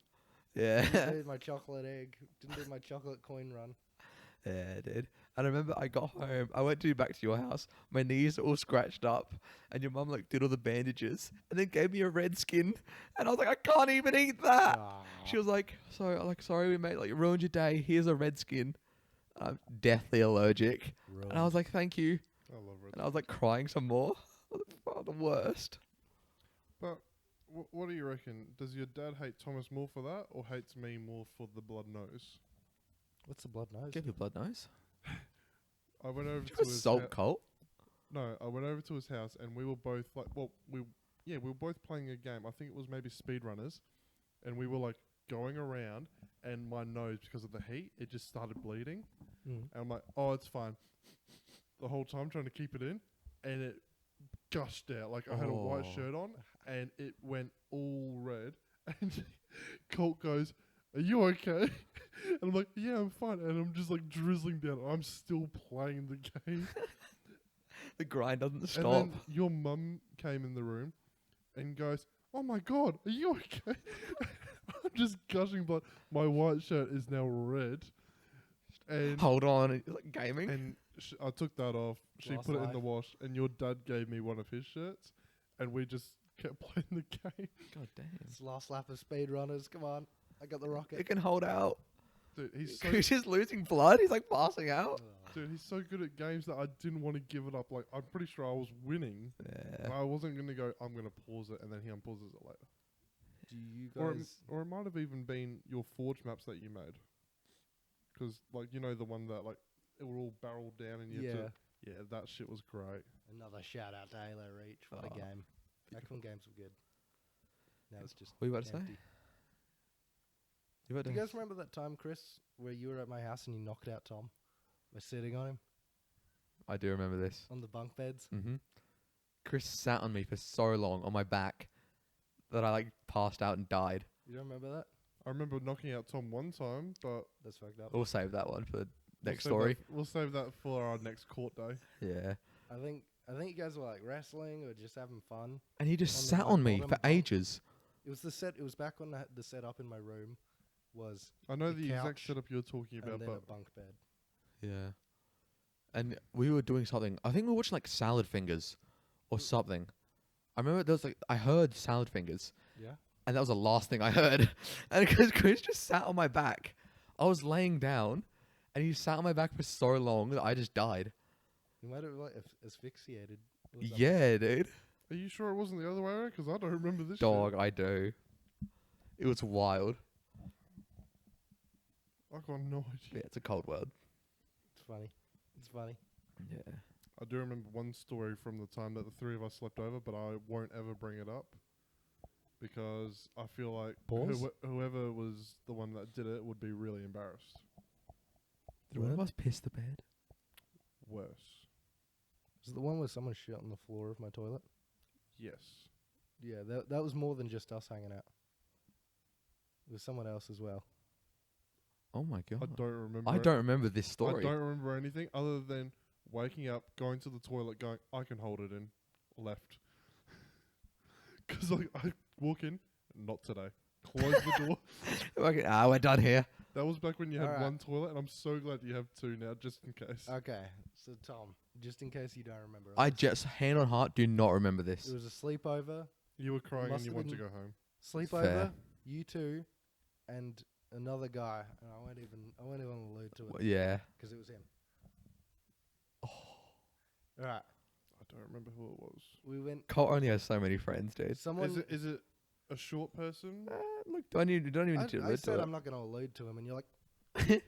Yeah. Didn't do my chocolate egg. Didn't do my chocolate coin run. Yeah, dude. And I remember I got home. I went back to your house. My knees are all scratched up, and your mum like did all the bandages, and then gave me a red skin. And I was like, I can't even eat that. Aw. She was like, sorry, we made like you ruined your day. Here's a red skin. I'm deathly allergic. And I was like, thank you. I love it. And I was like crying some more. Oh, the worst. But what do you reckon? Does your dad hate Thomas more for that, or hates me more for the blood nose? What's the blood nose? Give your blood nose. I went over Did to you his assault Colt? No, I went over to his house and we were both like, we were both playing a game. I think it was maybe Speedrunners, and we were like going around, and my nose, because of the heat, it just started bleeding. Mm. And I'm like, oh, it's fine. The whole time trying to keep it in, and it gushed out. Like I had a white Oh. shirt on, and it went all red. And Colt goes, "Are you okay?" And I'm like, "Yeah, I'm fine." And I'm just like drizzling down. I'm still playing the game. The grind doesn't And stop. then your mum came in the room and goes, "Oh my God, are you okay?" I'm just gushing blood. My white shirt is now red. And Hold on, it's like gaming. and I took that off. She Last put it in life. the wash, and your dad gave me one of his shirts, and we just kept playing the game. God damn. It's last lap of Speedrunners. Come on. I got the rocket. It can hold out. Dude, he's so He's just losing blood. He's like passing out. dude, he's so good at games that I didn't want to give it up. Like I'm pretty sure I was winning. Yeah. But I wasn't gonna go. I'm gonna pause it, and then he unpauses it later. Do you Or guys? or it might have even been your Forge maps that you made. 'Cause like you know the one that like it were all barreled down and you had to, yeah, that shit was great. Another shout out to Halo Reach. What a game. Back when games were good. Now it's just. What were you about to say? empty. You about Do to you guys remember that time, Chris, where you were at my house and you knocked out Tom by sitting on him I do remember this. on the bunk beds? Mm-hmm. Chris sat on me for so long on my back that I like passed out and died. You don't remember that? I remember knocking out Tom one time, but That's fucked up. We'll save that one for the next we'll save story. We'll save that for our next court day. Yeah. I think you guys were like wrestling or just having fun. And he just On the, sat like, on me bottom for bunk. ages. It was the set. It was back when the setup in my room was I know The the exact couch setup you're talking and about, then but a bunk bed. Yeah. And we were doing something. I think we were watching like Salad Fingers or something. I remember there was like I heard Salad Fingers, Yeah. and that was the last thing I heard. And because Chris just sat on my back, I was laying down, and he sat on my back for so long that I just died. You might have like asphyxiated. or something. Yeah, dude. are you sure it wasn't the other way around? 'Cause I don't remember this. Dog, I do. It was wild. Shit. I got no Yeah, idea. it's a cold world. It's funny. It's funny. Yeah. I do remember one story from the time that the three of us slept over, but I won't ever bring it up because I feel like Pause? whoever was the one that did it would be really embarrassed. Did one of us piss the bed? Worse. Was it the one where someone shit on the floor of my toilet? Yes. Yeah, that was more than just us hanging out. It was someone else as well. Oh my god. I don't remember. I don't remember this I story. don't remember anything other than waking up, going to the toilet, going, I can hold it in. Left. 'Cause like I walk in, not today. Close the door. Okay, we're done here. That was back when you had Alright. one toilet, and I'm so glad you have two now, just in case. Okay, so Tom, just in case you don't remember, I just, hand on heart, do not remember this. it was a sleepover. You were crying and Must you have wanted to been- go home. Sleepover. Fair. You two, and another guy, and I won't even allude to it Yeah. because it was him. All right, I don't remember who it was. we went. Colt only has so many friends, dude. Someone. Is it a short person? Look, don't even I, need to I allude said to I'm it. not going to allude to him, and you're like,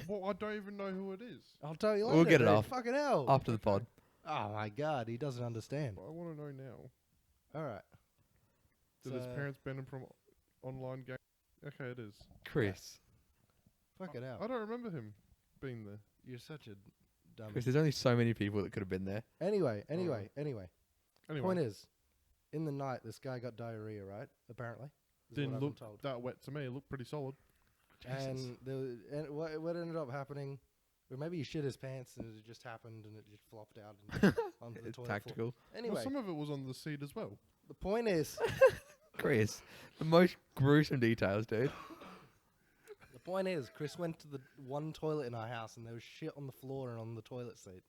Well, I don't even know who it is. I'll tell you later. We'll get it dude. off. Fucking hell. After the pod. Oh my god, he doesn't understand. But I want to know now. All right. Did his So- parents ban him from online games? Okay, it is. Chris. Fucking hell. I don't remember him being there. You're such a dummy. Chris, there's only so many people that could have been there. Anyway. Anyway. Point is, in the night, this guy got diarrhea, right? Apparently. Is Didn't what I've been look told. that wet to me. It looked pretty solid. And what ended up happening, or maybe he shit his pants and it just happened and it just flopped out and onto the It's toilet tactical. floor. Anyway, Well, some of it was on the seat as well. the point is, Chris, the most gruesome details, dude. Chris went to the one toilet in our house and there was shit on the floor and on the toilet seat.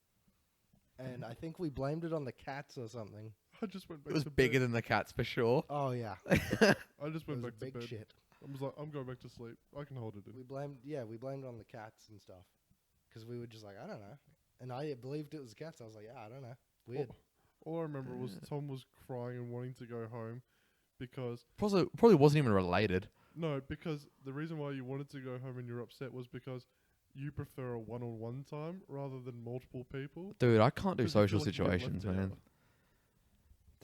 And I think we blamed it on the cats or something. I just went back It was to bigger bed. than the cats for sure. Oh yeah, I just it went was back to big bed. shit. I was like, I'm going back to sleep. I can hold it in. We blamed it on the cats and stuff, because we were just like, I don't know, and I believed it was cats. I was like, yeah, I don't know, weird. All I remember was Tom was crying and wanting to go home because Probably wasn't even related. because the reason why you wanted to go home and you're upset was because you prefer a one-on-one time rather than multiple people. Dude, I can't do Because you feel social like you're left situations, out. man.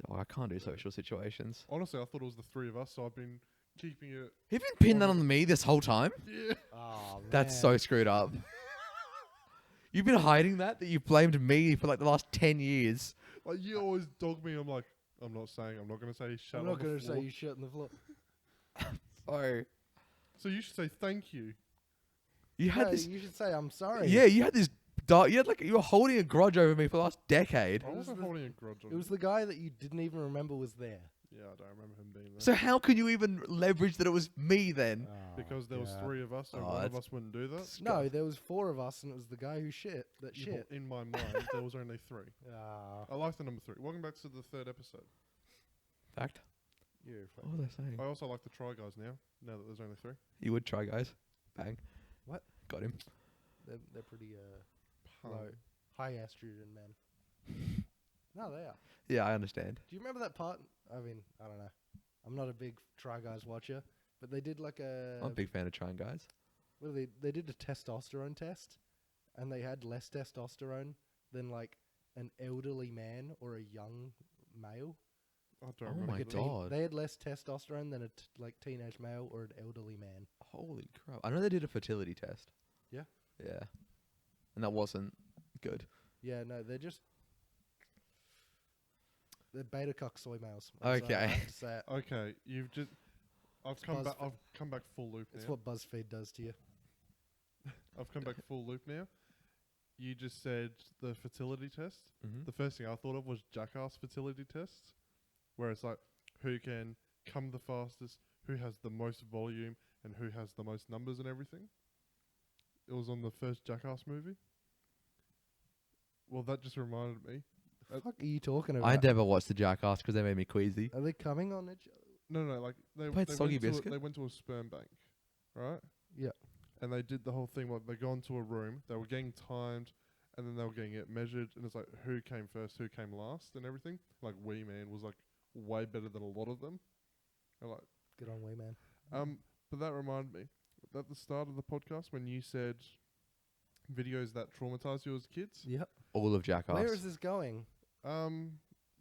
Dog, I can't do social situations. Honestly, I thought it was the three of us, so I've been keeping it. You've been pinning that on me this whole time? Yeah. Oh, That's man. so screwed up. You've been hiding that you blamed me for like the last 10 years. Like you always dog me. I'm like, I'm not going to say shut I'm on not the going to say floor. you shit on the floor. Oh. So you should say thank you. You had No, this. you should say I'm sorry. Yeah, you had this dark. You were holding a grudge over me for the last decade. I wasn't holding a grudge on It was him. the guy that you didn't even remember was there. Yeah, I don't remember him being there. So how could you even leverage that it was me then? Because there was God. three of us, so Oh, one of that's- us wouldn't do that. No, there was four of us, and it was the guy who shit. That Yeah, shit. but in my mind, there was only three. Ah, I like the number three. Welcome back to the third episode. Fact. you're What was I saying? I also like the Try Guys now that there's only three. You would try, guys. Bang. What? Got him. They're pretty Pun. low, high estrogen men. No, they are. Yeah, I understand. Do you remember that part? I mean, I don't know. I'm not a big Try Guys watcher, but they did like I'm a big fan of trying guys. well, they did a testosterone test, and they had less testosterone than like an elderly man or a young male. I don't Oh remember. my Like a God. they had less testosterone than a like teenage male or an elderly man. Holy crap! I know they did a fertility test. Yeah? Yeah, and that wasn't good. Yeah, no, they're beta cock soy males. I'm sorry, I Okay. have to say it. Okay, I've It's come back. BuzzFeed. I've come back full loop It's now. what BuzzFeed does to you. I've come back full loop now. You just said the fertility test. Mm-hmm. The first thing I thought of was Jackass fertility tests, where it's like who can come the fastest, who has the most volume, and who has the most numbers and everything. It was on the first Jackass movie. Well, that just reminded me. The fuck are you talking about? I never watched the Jackass because they made me queasy. Are they coming on it? No, like they Played Soggy went to Biscuit? they went to a sperm bank, right? Yeah. And they did the whole thing where they go into a room, they were getting timed, and then they were getting it measured, and it's like who came first, who came last, and everything. Like Wee Man was like way better than a lot of them. And like, Good on way, man. but that reminded me at the start of the podcast when you said videos that traumatized you as kids. Yep. All of Jackass. Where is this going?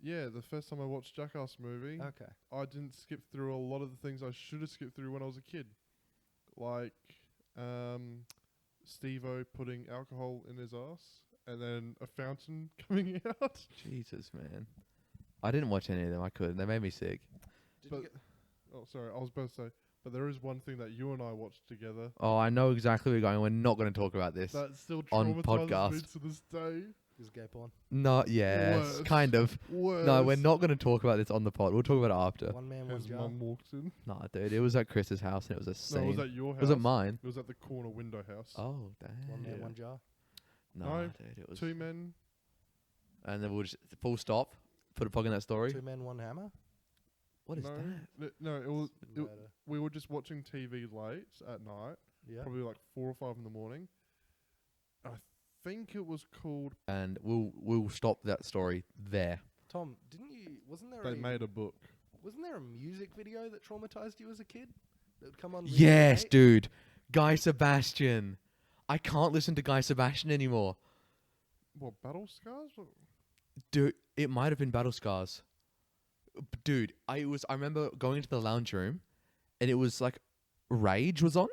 Yeah, the first time I watched Jackass movie, Okay. I didn't skip through a lot of the things I should have skipped through when I was a kid, like Steve-O putting alcohol in his ass, and then a fountain coming out. Jesus, man. I didn't watch any of them. I couldn't. They made me sick. Did But you get oh, sorry, I was about to say, but there is one thing that you and I watched together Oh, I know exactly where you're going. We're not going to talk about this. that still On traumatizes me podcast. to this day. this gay porn? No, yes, Worse. kind of. Worse. No, we're not going to talk about this on the pod. We'll talk about it after. One man, one His jar. mum walked in. Nah, dude, it was at Chris's house and it was a No, scene. it was at your house. Was it mine? It was at the corner window house. Oh, damn. One man, Yeah. one jar. No, No, dude, it was. Two men. And then we'll just full stop. Put a plug in that story. Two men, one hammer. What is no, that? No, it was. Murder. We were just watching TV late at night, Yeah. probably like 4 or 5 in the morning. I think it was called. And we'll stop that story there. Tom, didn't you? Wasn't there They made a book. Wasn't there a music video that traumatized you as a kid? That would come on. really Yes, late? dude. Guy Sebastian. I can't listen to Guy Sebastian anymore. What, Battle Scars? Dude, it might have been Battle Scars. Dude, I remember going into the lounge room and it was like Rage was on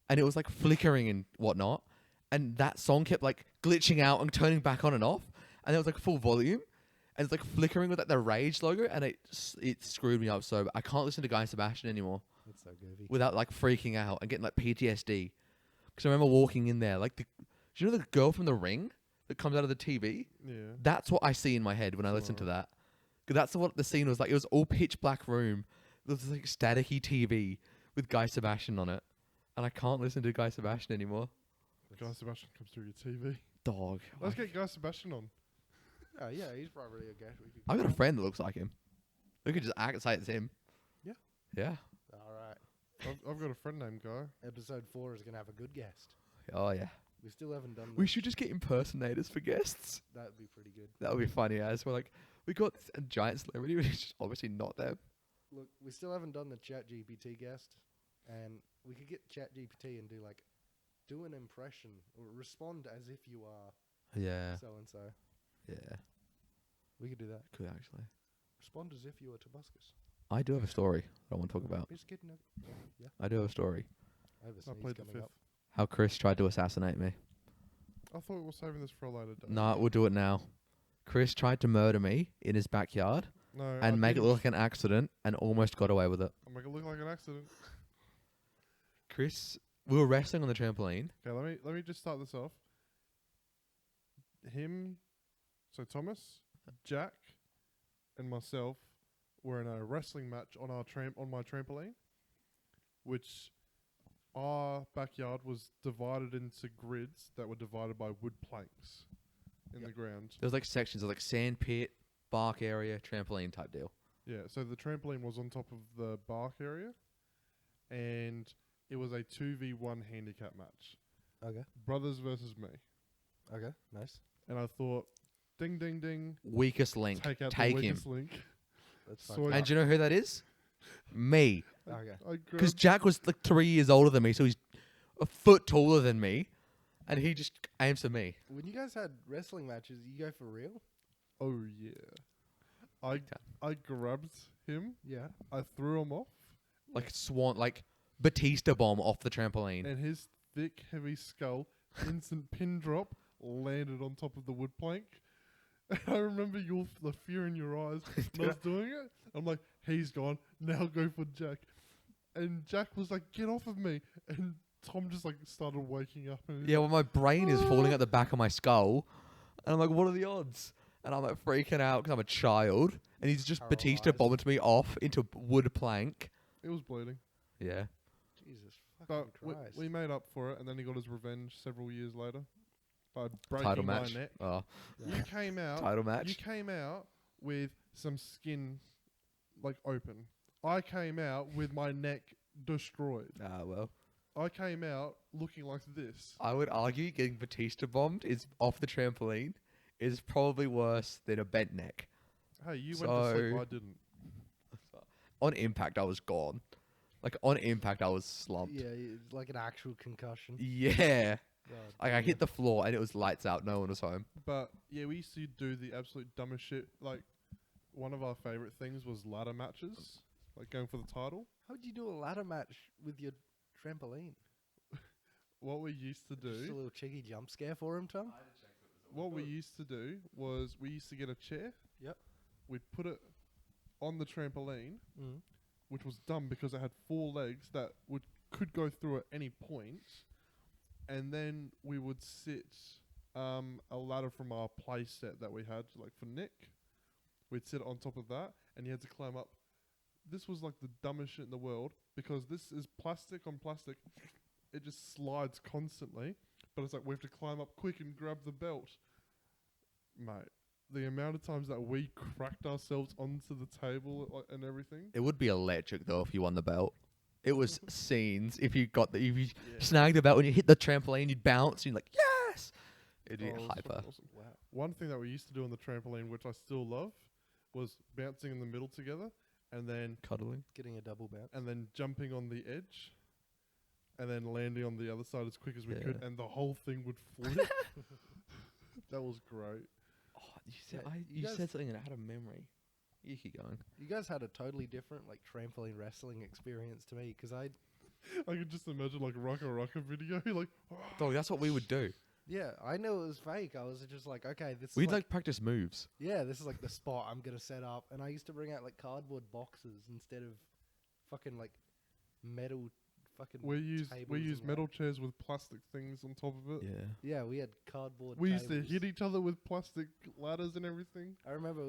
and it was like flickering and whatnot. And that song kept like glitching out and turning back on and off. And it was like full volume. And it's like flickering with like the Rage logo. And it screwed me up so bad. I can't listen to Guy Sebastian anymore That's so goofy. without like freaking out and getting like PTSD. Because I remember walking in there. Like, do you know the girl from The Ring that comes out of the TV? Yeah. That's what I see in my head when I listen to that. 'Cause that's what the scene was like. It was all pitch black room. There was like staticky TV with Guy Sebastian on it. And I can't listen to Guy Sebastian anymore. Guy Sebastian comes through your TV. Dog. Let's get Guy Sebastian on. Oh yeah, he's probably a guy. I got a friend that looks like him. We could just act say it's him. Yeah. Yeah. All right. I've got a friend named Guy. Episode 4 is gonna have a good guest. Oh, yeah. We still haven't done. We should just get impersonators for guests. That would be pretty good. That would be funny as we're like, we got this giant celebrity, but it's just obviously not them. Look, we still haven't done the Chat GPT guest, and we could get Chat GPT and do an impression or respond as if you are Yeah. so and so. Yeah. We could do that. Could actually. Respond as if you were Tobuscus. I do have a story I want to talk about. Biscuit nugget. Yeah. I do have a story. I have a I sneeze played the coming fifth. up. How Chris tried to assassinate me. I thought we were saving this for a later day. No, we'll do it now. Chris tried to murder me in his backyard No. and I make it didn't. look like an accident and almost got away with it. I'll make it look like an accident. Chris, we were wrestling on the trampoline. Okay, let me just start this off. So Thomas, Jack, and myself were in a wrestling match on my trampoline, which our backyard was divided into grids that were divided by wood planks in Yep. the ground. There was like sections of like sand pit, bark area, trampoline type deal. Yeah, so the trampoline was on top of the bark area, and it was a 2v1 handicap match. Okay. Brothers versus me. Okay. Nice. And I thought, ding, ding, ding, Weakest link. take out Take the him. weakest link. That's So fine. I- And do you know who that is? Me. Okay. I Because grabbed, Jack was like 3 years older than me, so he's a foot taller than me, and he just aims for me. When you guys had wrestling matches, you go for real? oh yeah, I grabbed him, Yeah. I threw him off, Like Swan, like Batista bomb off the trampoline. and his thick, heavy skull, instant pin drop, landed on top of the wood plank. And I remember the fear in your eyes when I was doing it. I'm like, he's gone. Now go for Jack. And Jack was like, get off of me. And Tom just like started waking up. And Yeah, well, my brain is falling at the back of my skull, and I'm like, what are the odds? And I'm like freaking out because I'm a child, and he's just Batista Paralyzed. bombed me off into wood plank. it was bleeding. Yeah. Jesus But fucking Christ. we made up for it, and then he got his revenge several years later by breaking Title my match. neck. Oh, You came out. title match. You came out with some skin like open. I came out with my neck destroyed. Ah, well. I came out looking like this. I would argue getting Batista bombed is off the trampoline is probably worse than a bent neck. Hey, you went to sleep. So- I didn't. On impact, I was gone. Like on impact, I was slumped. Yeah, it's like an actual concussion. Yeah. God Like I damn. hit the floor and it was lights out. No one was home. But yeah, we used to do the absolute dumbest shit. Like one of our favorite things was ladder matches, like going for the title. How would you do a ladder match with your trampoline? What we used to Just a do, little cheeky jump scare for him, Tom? what we used to do was we used to get a chair. Yep. We'd put it on the trampoline, Mm. which was dumb because it had 4 legs that could go through at any point, and then we would sit a ladder from our play set that we had, like for Nick. We'd sit on top of that, and you had to climb up. This was like the dumbest shit in the world because this is plastic on plastic. It just slides constantly, but it's like we have to climb up quick and grab the belt, mate. The amount of times that we cracked ourselves onto the table and everything. It would be electric though if you won the belt. It was scenes. If you got if you Yeah. snagged the belt when you hit the trampoline, you'd bounce. You'd like yes. It'd be Oh, it was hyper. fucking awesome. Wow. One thing that we used to do on the trampoline, which I still love, was bouncing in the middle together, and then Cuddling. Getting a double bounce. jumping on the edge, and then landing on the other side as quick as we could, Yeah. and the whole thing would flip. That was great. Oh, you said Yeah, you you guys- said something and I had a memory. You keep going. You guys had a totally different like trampoline wrestling experience to me because I I could just imagine like Rocka video, like Dog, that's what we would do. I knew it was fake. I was just like, okay, this We'd is like practice moves. this is like the spot I'm gonna set up. And I used to bring out like cardboard boxes instead of fucking like metal fucking. we used tables and that. metal chairs with plastic things on top of it. Yeah. Yeah, we had cardboard. We used to tables. hit each other with plastic ladders and everything. I remember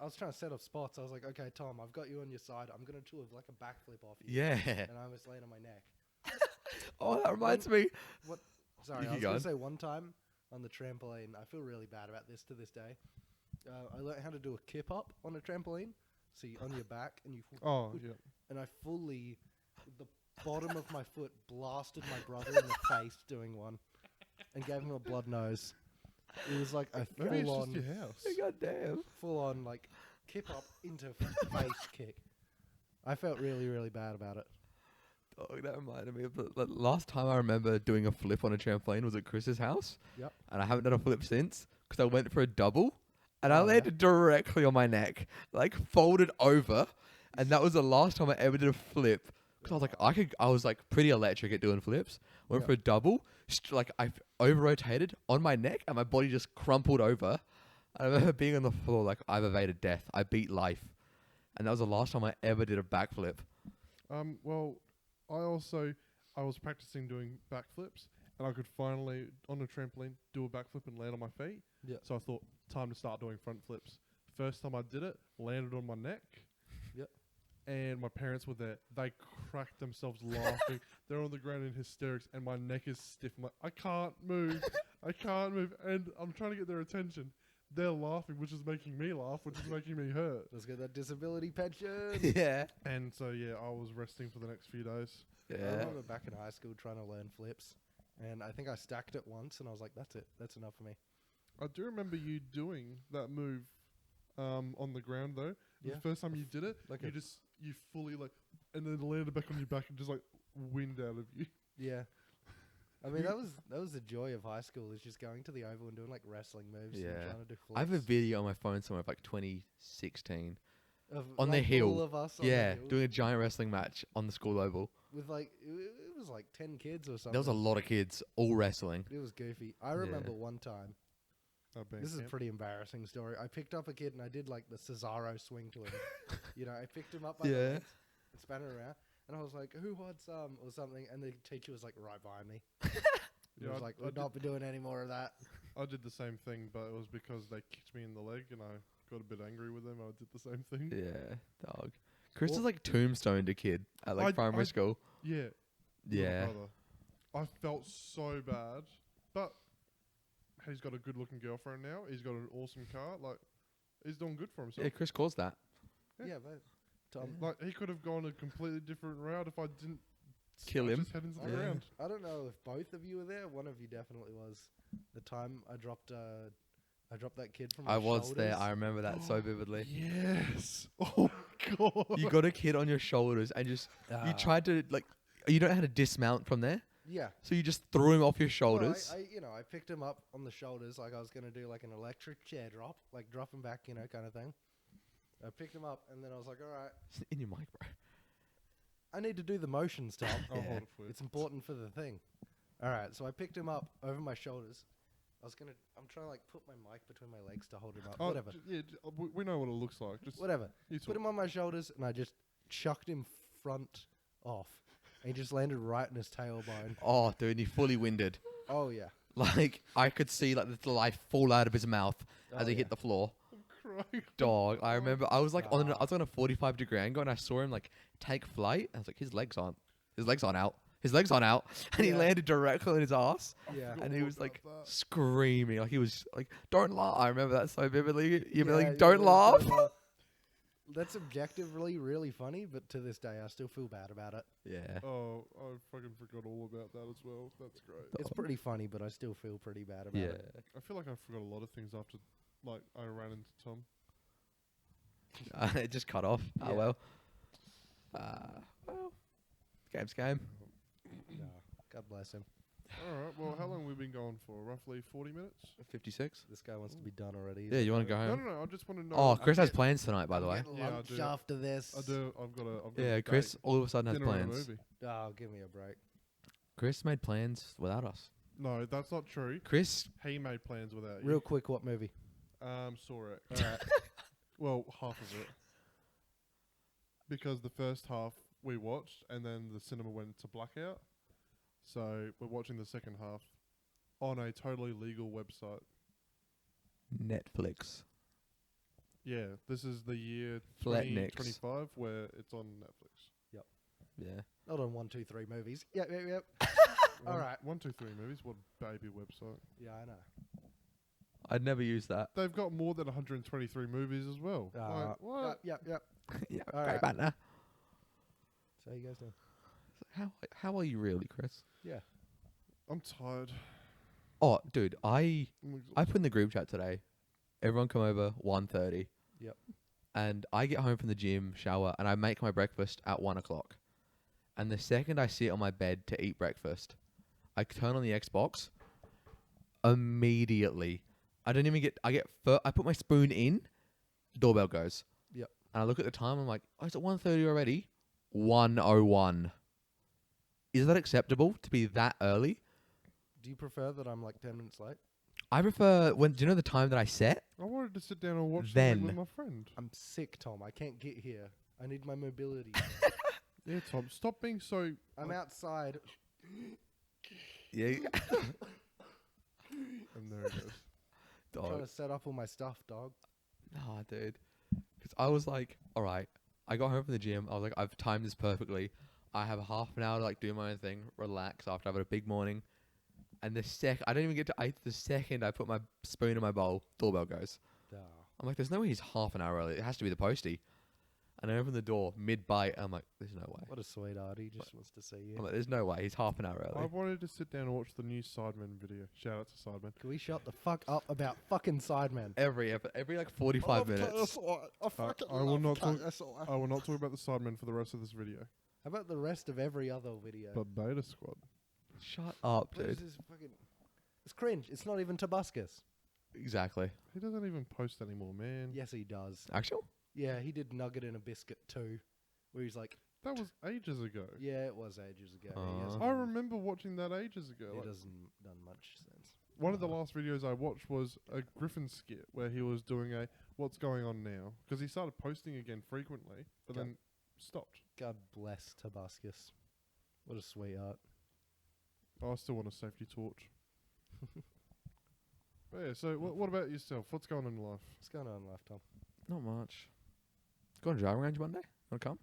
I was trying to set up spots. I was like, okay, Tom, I've got you on your side. I'm gonna do like a backflip off you. Yeah. And I almost laid on my neck. Oh, that reminds me. Sorry, You I keep was going going. to say one time on the trampoline, I feel really bad about this to this day. I learned how to do a kip up on a trampoline. So you're on your back and you Oh yeah. and I fully, the bottom of my foot blasted my brother in the face doing one and gave him a blood nose. It was like a Maybe it's just full your house. God damn. on like kip up into face kick. I felt really, really bad about it. Oh, that reminded me of the last time I remember doing a flip on a trampoline was at Chris's house. Yep. And I haven't done a flip since because I went for a double and I Oh, yeah. landed directly on my neck, like folded over. And that was the last time I ever did a flip. Because I was like, I was like pretty electric at doing flips. Went Yep. for a double, like I over rotated on my neck and my body just crumpled over. I remember being on the floor like I've evaded death. I beat life. And that was the last time I ever did a backflip. Well, I was practicing doing backflips, and I could finally on a trampoline do a backflip and land on my feet. Yeah. So I thought, time to start doing front flips. First time I did it, landed on my neck. Yep. And my parents were there. They cracked themselves laughing. They're on the ground in hysterics, and my neck is stiff. I'm like, I can't move. I can't move. And I'm trying to get their attention. They're laughing, which is making me laugh, which is making me hurt. Let's get that disability pension. Yeah. And so, yeah, I was resting for the next few days. I Yeah. remember back in high school trying to learn flips, and I think I stacked it once, and I was like, "That's it. That's enough for me." I do remember you doing that move on the ground, though. Yeah. The first time you did it, Like you fully like, and then landed back on your back and just like wind out of you. Yeah. I mean, that was the joy of high school, is just going to the Oval and doing like wrestling moves and Yeah. trying to do flips. I have a video on my phone somewhere of like 2016. Of, on the like, hill. all of us on the Yeah, hill doing a giant wrestling match on the school oval. with like it was like 10 kids or something. There was a lot of kids all wrestling. It was goofy. I remember one time. This is a pretty embarrassing story. I picked up a kid and I did like the Cesaro swing to him. You know, I picked him up by the legs and span it around, and I was like, "Who wants some?" or something, and the teacher was like right behind me. He was like, "We'll not be doing any more of that." I did the same thing, but it was because they kicked me in the leg, and I got a bit angry with them. I did the same thing. Yeah, dog. Chris is like tombstoned a kid at like primary school. Yeah. Yeah. I felt so bad, but he's got a good-looking girlfriend now. He's got an awesome car. Like, he's doing good for himself. Yeah, Chris caused that. Yeah, but Tom, Like, he could have gone a completely different route if I didn't Kill smash him. his head into the Yeah. ground. I don't know if both of you were there. One of you definitely was. The time I dropped that kid from. I my was there. shoulders. I remember that so vividly. Yes. Oh, God. You got a kid on your shoulders and just you tried to like you don't know how to dismount from there, Yeah. so you just threw him off your Well, shoulders. I picked him up on the shoulders like I was gonna do like an electric chair drop, like drop him back, kind of thing. I picked him up and then I was like, all right, In your mic, bro. I need to do the motions, Tom. I'll hold it for you. It's important for the thing. All right, so I picked him up over my shoulders. I'm trying to like put my mic between my legs to hold him up. Whatever. We know what it looks like. Just Whatever. you Put talk. him on my shoulders and I just chucked him front off. And he just landed right in his tailbone. Oh, dude, he fully winded. Oh yeah. Like I could see like the life fall out of his mouth as Oh, he yeah. hit the floor. Crying. Dog, I remember I was like I Ah. was on a 45-degree angle and I saw him like take flight. I was like, his legs aren't out. And he Yeah. landed directly on his ass. Yeah. forgot And he all was like about that. screaming, like he was like, "Don't laugh!" I remember that so vividly. You'd be Yeah, like, "Don't laugh." don't laugh. That's objectively really funny, but to this day I still feel bad about it. Yeah, Oh, I fucking forgot all about that as well. That's great. It's pretty funny, but I still feel pretty bad about yeah. it. I feel like I forgot a lot of things after, like, I ran into Tom. It just cut off. Yeah. Oh well. Game's game. No, God bless him. All right. Well, how long have we been going for? Roughly 40 minutes? 56. This guy wants to be done already. Yeah, you want to go No, home? no, no. I just want to know. Oh, Chris has plans tonight, by the way. Yeah, I Lunch do. after this. I do. I've got a. Yeah, date. Chris all of a sudden has Dinner and a plans. movie. Oh, give me a break. Chris made plans without us. No, that's not true. Chris, He made plans without you. Real quick, what movie? Saw it. All right. Well, half of it. Because the first half we watched, and then the cinema went to blackout. So we're watching the second half on a totally legal website. Netflix. Yeah, this is the year Flatnix. 2025 where it's on Netflix. Yeah. Not on 1, 2, 3 movies. Yep. All right. 1, 2, 3 movies. What a baby website. Yeah, I know. I'd never use that. They've got more than 123 movies as well. Like, what? Yep. Yeah, All great right. banter. So you guys doing? How are you really, Chris? Yeah. I'm tired. Oh, dude, I I'm put in the group chat today. Everyone come over 1:30. Yep. And I get home from the gym, shower, and I make my breakfast at 1 o'clock. And the second I sit on my bed to eat breakfast, I turn on the Xbox. Immediately, I don't even get. I put my spoon in. Doorbell goes. Yep. And I look at the time. I'm like, oh, it's at 1:30 already. 1:01. Is that acceptable to be that early? Do you prefer that I'm like 10 minutes late? I prefer when. Do you know the time that I set? I wanted to sit down and watch Then. something with my friend. I'm sick, Tom. I can't get here. I need my mobility. Yeah, Tom, stop being so. I'm outside. Yeah. And there it goes. Trying Dog. to set up all my stuff, dog. Nah, dude. Because I was like, all right. I got home from the gym. I was like, I've timed this perfectly. I have half an hour to like do my own thing, relax after I've had a big morning. And I don't even get to eat the second I put my spoon in my bowl, doorbell goes. Oh. I'm like, there's no way he's half an hour early. It has to be the postie. And I open the door mid-bite. I'm like, there's no way. What a sweetheart. He just wants to see you. I'm like, there's no way. He's half an hour I early. wanted to sit down and watch the new Sidemen video. Shout out to Sidemen. Can we shut the fuck up about fucking Sidemen? Every like 45 minutes. I will not talk. I will not talk about the Sidemen for the rest of this video. How about the rest of every other video? But Beta Squad. Shut up, What is dude. this fucking... It's cringe. It's not even Tobuscus. Exactly. He doesn't even post anymore, man. Yes, he does. Actual? Yeah, he did Nugget and a Biscuit too, where he's like, That was ages ago. yeah, it was ages ago. I remember watching that ages ago. It Like, doesn't done much sense. one of the last videos I watched was a Griffin skit where he was doing a "What's going on now?" because he started posting again frequently, but then stopped. God bless Tobuscus. What a sweetheart. I still want a safety torch. But yeah, so what about yourself? What's going on in life? What's going on in life, Tom? Not much. Going to driving range Monday? Want to come?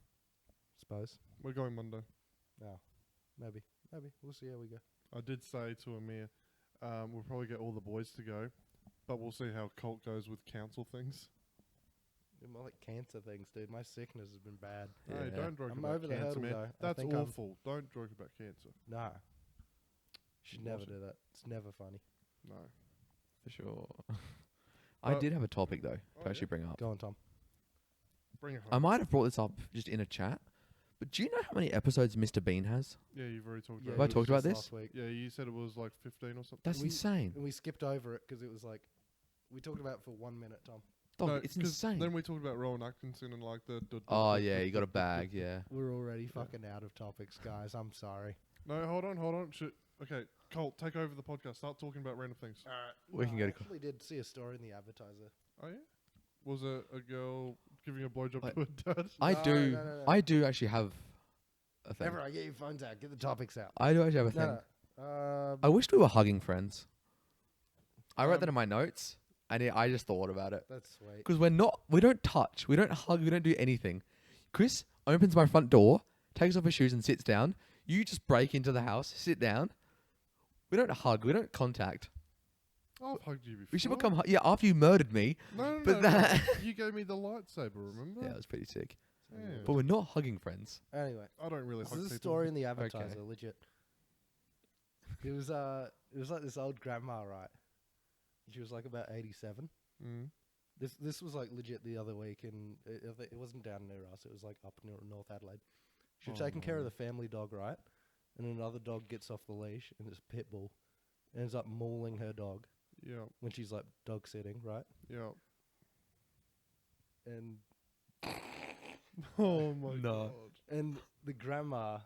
Suppose. We're going Monday. No. Maybe. We'll see how we go. I did say to Amir, we'll probably get all the boys to go, but we'll see how Colt goes with council things. More like cancer things, dude. My sickness has been bad. Hey, Yeah. don't joke I'm about over the cancer, hurdle, man. though. I That's think I'm- awful. Don't joke about cancer. No. Should never Watch it. do that. It's never funny. No. For sure. I did have a topic, though, Oh, to actually bring up. Go on, Tom. Bring it home. I might have brought this up just in a chat, but do you know how many episodes Mr. Bean has? Yeah, you've already talked Yeah, about I it. talked about this? last week. Yeah, you said it was like 15 or something. That's We- insane. And we skipped over it because it was like, we talked about it for 1 minute, Tom. Dog, No, it's 'cause insane. Then we talked about Rowan Atkinson and like the Oh, yeah, you got a bag, yeah. We're already fucking out of topics, guys. I'm sorry. No, hold on. Okay, Colt, take over the podcast. Start talking about random things. We can I get a actually did see a story in the advertiser. Oh yeah, was a girl giving a blowjob I- to her dad? I do actually have a thing. Everyone, get your phones out. Get the topics out. I do actually have a thing. No. I wished we were hugging friends. I wrote Um, that in my notes, and I just thought about it. That's sweet. Because we don't touch, we don't hug, we don't do anything. Chris opens my front door, takes off his shoes and sits down. You just break into the house, sit down. We don't hug, we don't contact. I've hugged you before. We should become, after you murdered me. No, but that- you gave me the lightsaber. Remember? Yeah, it was pretty sick. Yeah. But we're not hugging friends. Anyway, I don't really this hug is a people. story in the advertiser, legit. It was like this old grandma, right? She was like about 87. Mm. This was like legit the other week, and it wasn't down near us. It was like up near North Adelaide. She was Oh, taking care of no. the family dog, right? And another dog gets off the leash, and it's a pit bull. Ends up mauling her dog Yeah, when she's like dog sitting, right? yeah. And Oh my No. god. and the grandma,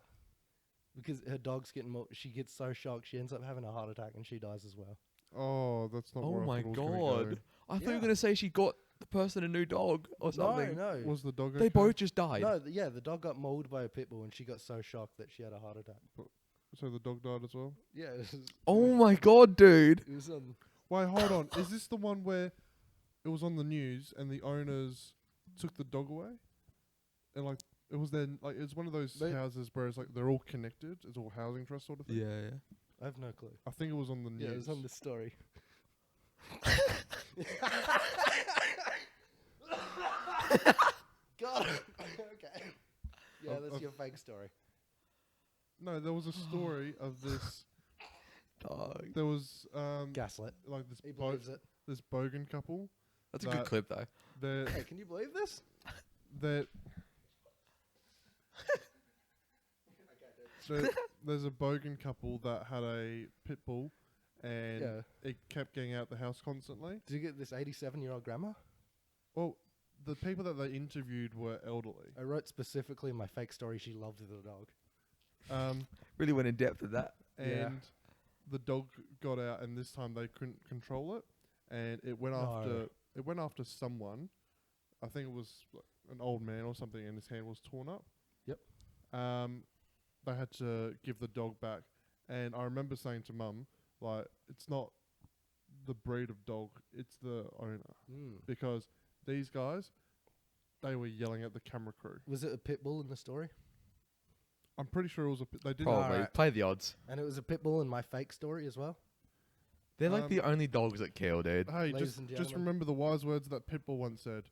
because her dog's getting mauled, she gets so shocked she ends up having a heart attack and she dies as well. Oh, that's not. Oh where I my thought it was gonna god. I thought you were Yeah. going to say she got the person a new dog or something. No, go. Was the dog? They okay? both just died. no. The dog got mauled by a pit bull and she got so shocked that she had a heart attack. So the dog died as well. Yeah. Oh my god, dude. It was Wait, hold on. Is this the one where it was on the news and the owners took the dog away? And like it was then like it's one of those They- houses where it's like they're all connected. It's all housing trust sort of thing. Yeah, yeah. I have no clue. I think it was on the news. Yeah, it was on the story. God. Okay. Yeah, that's your fake story. No, there was a story of this. Dog. There was Gaslit. like this He believes it. this bogan couple. That's a good That- clip, though. They're Hey, can you believe this? they're there's a bogan couple that had a pit bull, and Yeah. it kept getting out the house constantly. Did you get this 87-year-old grandma? Well, the people that they interviewed were elderly. I wrote specifically in my fake story she loved the dog. Really went in depth with that. And Yeah. the dog got out, and this time they couldn't control it, and it went No. after someone. I think it was like an old man or something, and his hand was torn up. Yep. They had to give the dog back, and I remember saying to Mum, like, it's not the breed of dog, it's the owner, because these guys, they were yelling at the camera crew. Was it a pit bull in the story? I'm pretty sure it was they didn't. Probably. Alright. Play the odds. And it was a pit bull in my fake story as well? They're like the only dogs that kill, dude. Hey, Ladies just and just gentlemen. remember the wise words that Pitbull once said.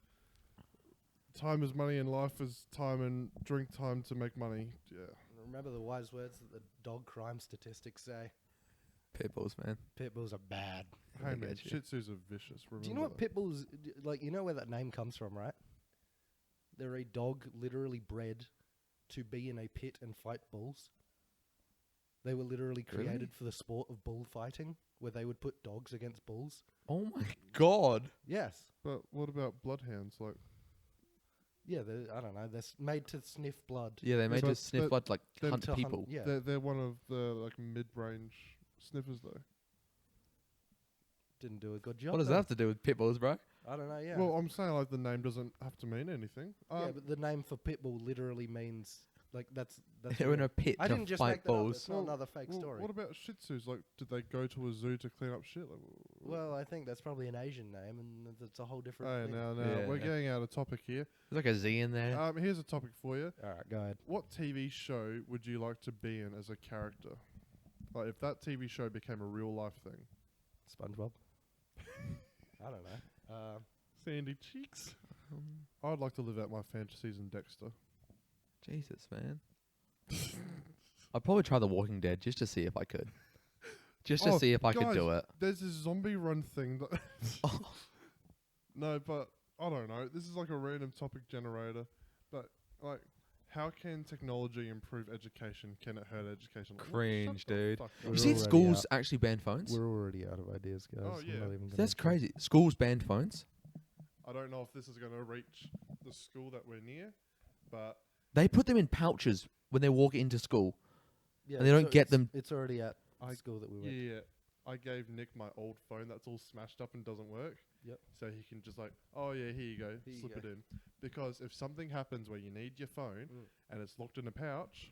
time is money and life is time and drink time to make money. Yeah. Remember the wise words that the dog crime statistics say. Pitbulls, man. Pit bulls are bad. Hey I man, get you. Shih Tzus are vicious. Remember Do you know what that. pit bulls, like, you know where that name comes from, right? They're a dog literally bred to be in a pit and fight bulls. They were literally Really? created for the sport of bullfighting, where they would put dogs against bulls. Oh my god. Yes. But what about bloodhounds? Like, Yeah, I don't know. They're made to sniff blood. Yeah, they made but- to sniff but blood, like them hunt To hunt- people. yeah. they're one of the like mid-range sniffers though. Didn't do a good job. What does that though. have to do with pitbulls, bro? I don't know, yeah. Well, I'm saying like the name doesn't have to mean anything. yeah, but the name for pit bull literally means, like, that's They're in real. a pit I to didn't just fight make that up. bulls. It's not another fake story. What about Shih Tzus? Like, did they go to a zoo to clean up shit? Like, Well, I think that's probably an Asian name, and that's a whole different hey, thing. now, Yeah. we're getting out of topic here. There's like a Z in there. Here's a topic for you. All right, go ahead. What TV show would you like to be in as a character? Like, if that TV show became a real life thing. SpongeBob. I don't know. Sandy Cheeks. I'd like to live out my fantasies in Dexter. Jesus, man. I'd probably try The Walking Dead just to see if I could. Just to Oh, see if I could guys, do it. There's this zombie run thing that. Oh. No, but I don't know. This is like a random topic generator. But like, how can technology improve education? Can it hurt education? Like, Cringe, shut the dude. fuck We're up. You see, already schools actually ban phones? We're already out of ideas, guys. Oh, I'm yeah. not even gonna That's try. crazy. Schools banned phones. I don't know if this is going to reach the school that we're near, but They put them in pouches when they walk into school. Yeah, And they don't get it's- them- It's already at I- school that we went. yeah, I gave Nick my old phone that's all smashed up and doesn't work. Yep. So he can just like, oh yeah, here you go, Here you slip go. it in. Because if something happens where you need your phone and it's locked in a pouch,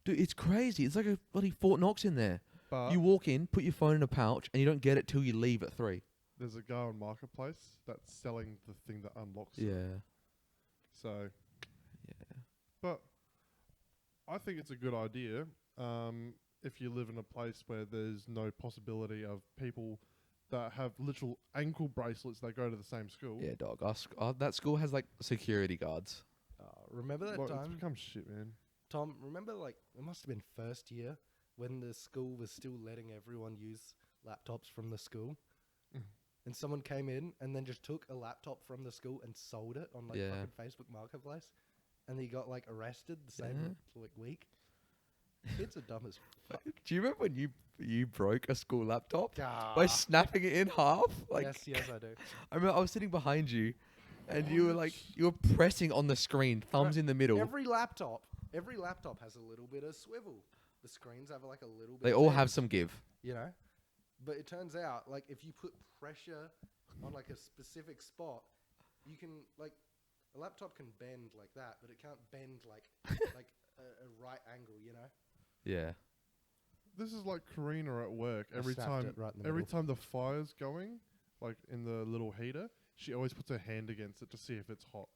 Dude, it's crazy. It's like a bloody Fort Knox in there. but You walk in, put your phone in a pouch, and you don't get it till you leave at 3. there's a guy on Marketplace that's selling the thing that unlocks it. Yeah. So, Yeah. but I think it's a good idea. If you live in a place where there's no possibility of people that have literal ankle bracelets that go to the same school. Yeah, dog. That school has like security guards. Remember that Like, it's time, become shit, man. Tom? Remember, like, it must have been first year when the school was still letting everyone use laptops from the school, and someone came in and then just took a laptop from the school and sold it on like Yeah. fucking Facebook Marketplace, and he got like arrested the same like week. Kids are dumb as fuck. Do you remember when you broke a school laptop by Ah. snapping it in half? Like, yes, I do. I remember I was sitting behind you, and you were like, you were pressing on the screen, thumbs in the middle. Every laptop has a little bit of swivel. The screens have like a little bit. They of all bend, have some give. you know. But it turns out, like, if you put pressure on like a specific spot, you can like a laptop can bend like that, but it can't bend like like a right angle, you know. Yeah. This is like Karina at work. I Every snapped time, it right in the every middle. time the fire's going, like in the little heater, she always puts her hand against it to see if it's hot.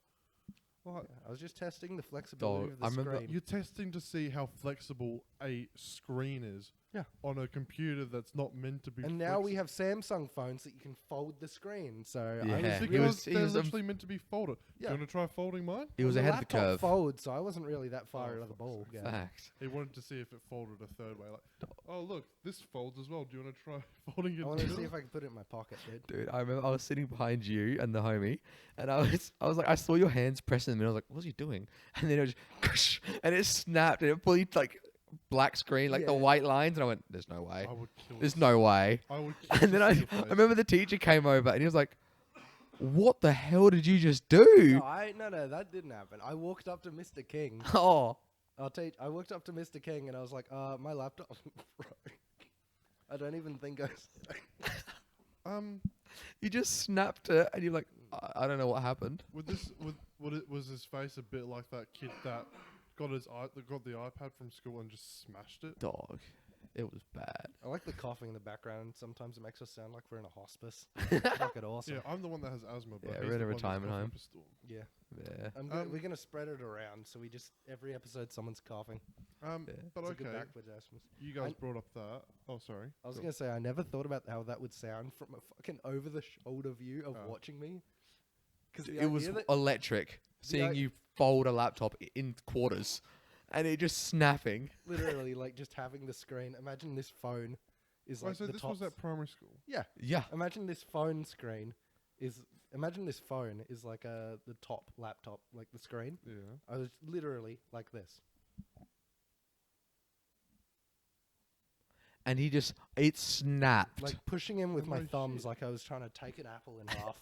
Like, I was just testing the flexibility Dog, of the I remember screen. you're testing to see how flexible a screen is. Yeah. On a computer that's not meant to be. And now we have Samsung phones that you can fold the screen. So Yeah. I was He because was- they're he was, literally meant to be folded. Yeah. Do you want to try folding mine? He was the ahead of the laptop curve. Folds, so I wasn't really that far Oh, out of the fuck's ball. sake. game. Fact. He wanted to see if it folded a third way. Like, oh look, this folds as well. Do you want to try folding it? I want in to the see middle? if I can put it in my pocket, dude. Dude, I remember I was sitting behind you and the homie, and I was like, I saw your hands pressing them, and I was like, what's he doing? And then it was, and it snapped, and it fully like black screen, like the Yeah. white lines, and I went, there's no way. I would kill. There's to no way. I would. Kill And then to I see your face. remember the teacher came over, and he was like, what the hell did you just do? No, that didn't happen. I walked up to Mr. King. Oh, I walked up to Mr. King and I was like, my laptop broke. I don't even think I. you just snapped it, and you're like, I don't know what happened. Was his face a bit like that kid that got the iPad from school and just smashed it? Dog, it was bad. I like the coughing in the background. Sometimes it makes us sound like we're in a hospice. Fucking awesome. Yeah, I'm the one that has asthma. But Yeah, he's we're in the a one that's retirement coughing home. up a storm. Yeah. Yeah. We're gonna spread it around, so we just every episode someone's coughing. Yeah. But It's a good okay, backwards asthma. you guys brought up that. Oh, sorry. I was Go. gonna say I never thought about how that would sound from a fucking over the shoulder view of Oh. watching me. Because It was electric. seeing I- you fold a laptop in quarters, and it just snapping. Literally, like just having the screen. Imagine this phone is Wait, like so the this top. was at primary school. Yeah. Yeah. Imagine this phone screen is. Imagine this phone is like the top laptop, like the screen. Yeah. I was literally like this. And it snapped. Like pushing him with Oh my no thumbs, shit. like I was trying to take an apple in half.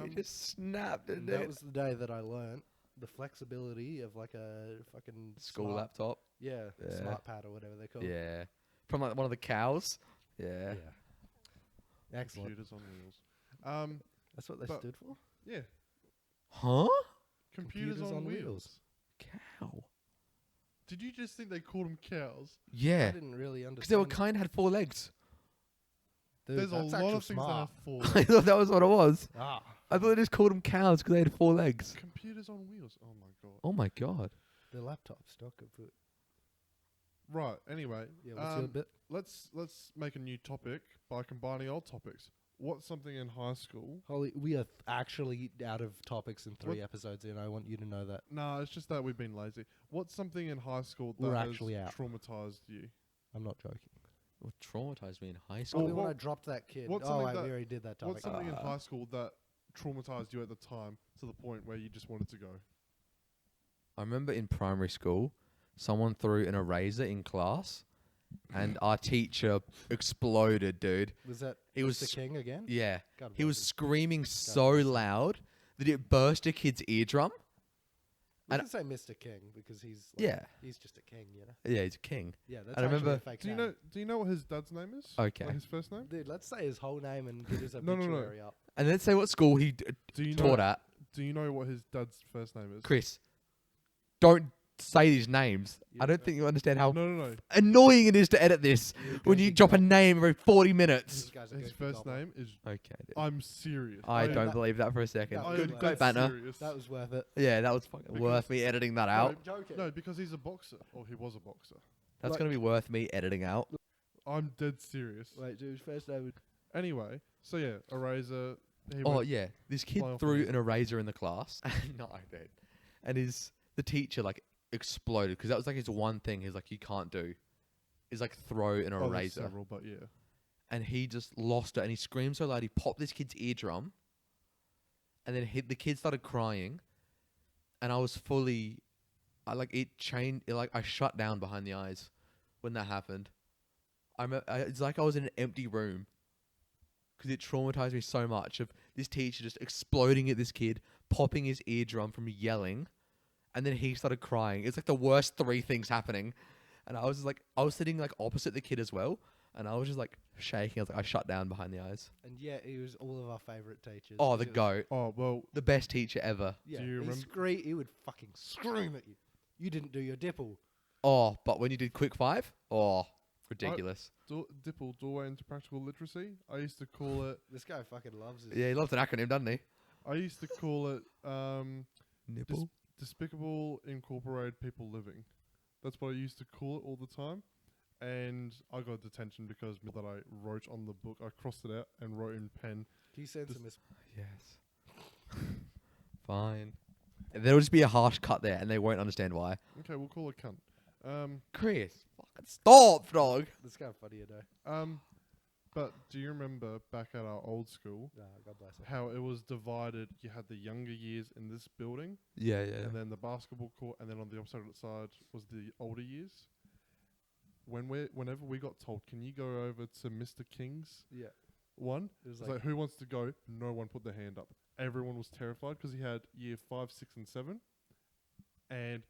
it just snapped, And didn't that it? was the day that I learnt the flexibility of like a fucking School smart, laptop. Yeah, Yeah. smart pad or whatever they're called. Yeah. From like one of the cows. Yeah. Excellent. Computers on wheels. That's what they But- stood for. Yeah. Huh? Computers on wheels. Cow. Did you just think they called them cows? I Yeah. didn't really understand. Because they were kind had 4 legs. Dude, There's a that's lot actual of things smart. that have I four. thought that was what it was. Ah, I thought they just called them cows because they had 4 legs. Computers on wheels. Oh my god. Oh my god. the laptop stock of it. Right. Anyway, Yeah, what's your bit? let's make a new topic by combining old topics. What's something in high school? Holly, we are actually out of topics in 3 What- episodes in. I want you to know that. Nah, it's just that we've been lazy. What's something in high school that We're has actually out. traumatized you? I'm not joking. What traumatized me in high Oh, school? Only when I what- dropped that kid. what's Oh, something we that- already did that topic. What's something in Uh, high school that traumatized you at the time to the point where you just wanted to go? I remember in primary school, someone threw an eraser in class, and our teacher exploded, dude. Was that He was the sc- king again? Yeah. God He was bless him. screaming so bless him. loud that it burst a kid's eardrum. We and- can say Mr. King because he's like, Yeah. he's just a king, you know. Yeah, he's a king. Yeah, that's I remember- actually a fake Do you name. know? Do you know what his dad's name is? Okay. Like his first name? Dude, let's say his whole name and get his No, no, no. obituary up. And let's say what school he Do you taught know? at. Do you know what his dad's first name is? Chris, don't say these names. Yeah, I don't no. think you understand how No, no, no. annoying it is to edit this You're when you drinking drop a gob- name every 40 These minutes. guys are His goofy first goblin. name is. Okay. dude. I'm serious. I that- don't believe that for a second. that I was Good, like- good that's banner. serious. That was worth it. Yeah, that was fucking Because- worth me editing that No, out. I'm joking. No, because he's a boxer. Or he was a boxer. That's like- going to be worth me editing out. I'm dead serious. Wait, dude, his first name was... Anyway, so yeah, eraser. He Oh went- yeah, this kid fly off threw the- an eraser in the class. No, dude. And the teacher like exploded because that was like his one thing. He's like, you can't do, is like throw an Oh, there's eraser. several, but yeah. And he just lost it. And he screamed so loud he popped this kid's eardrum. And then the kid started crying. And I was fully, I shut down behind the eyes when that happened. It's like I was in an empty room. Because it traumatized me so much of this teacher just exploding at this kid, popping his eardrum from yelling, and then he started crying. It's like the worst 3 things happening. And I was sitting like opposite the kid as well, and I was just like shaking. I was like, I shut down behind the eyes. And yeah, he was all of our favourite teachers. Oh, 'cause the it was- goat. Oh well. The best teacher ever. Yeah, Do you remember- he would fucking scream at you. You didn't do your dipple. Oh, but when you did quick 5, oh, ridiculous. Dipple, doorway into practical literacy. I used to call it. This guy fucking loves his... Yeah, he loves an acronym, doesn't he? I used to call it Nipple. despicable incorporated people living. That's what I used to call it all the time. And I got detention because that I wrote on the book. I crossed it out and wrote in pen. Can you send This- some... Yes. Fine. There will just be a harsh cut there, and they won't understand why. Okay, we'll call it cunt. Chris, fucking stop, dog. This guy funnier though. But do you remember back at our old school Nah, God bless him. how it was divided? You had the younger years in this building, Yeah, yeah. and then the basketball court, and then on the opposite side was the older years. Whenever we got told, can you go over to Mr. King's Yeah. one? It was It's like, who wants to go? No one put their hand up. Everyone was terrified because he had year 5, 6, and 7. And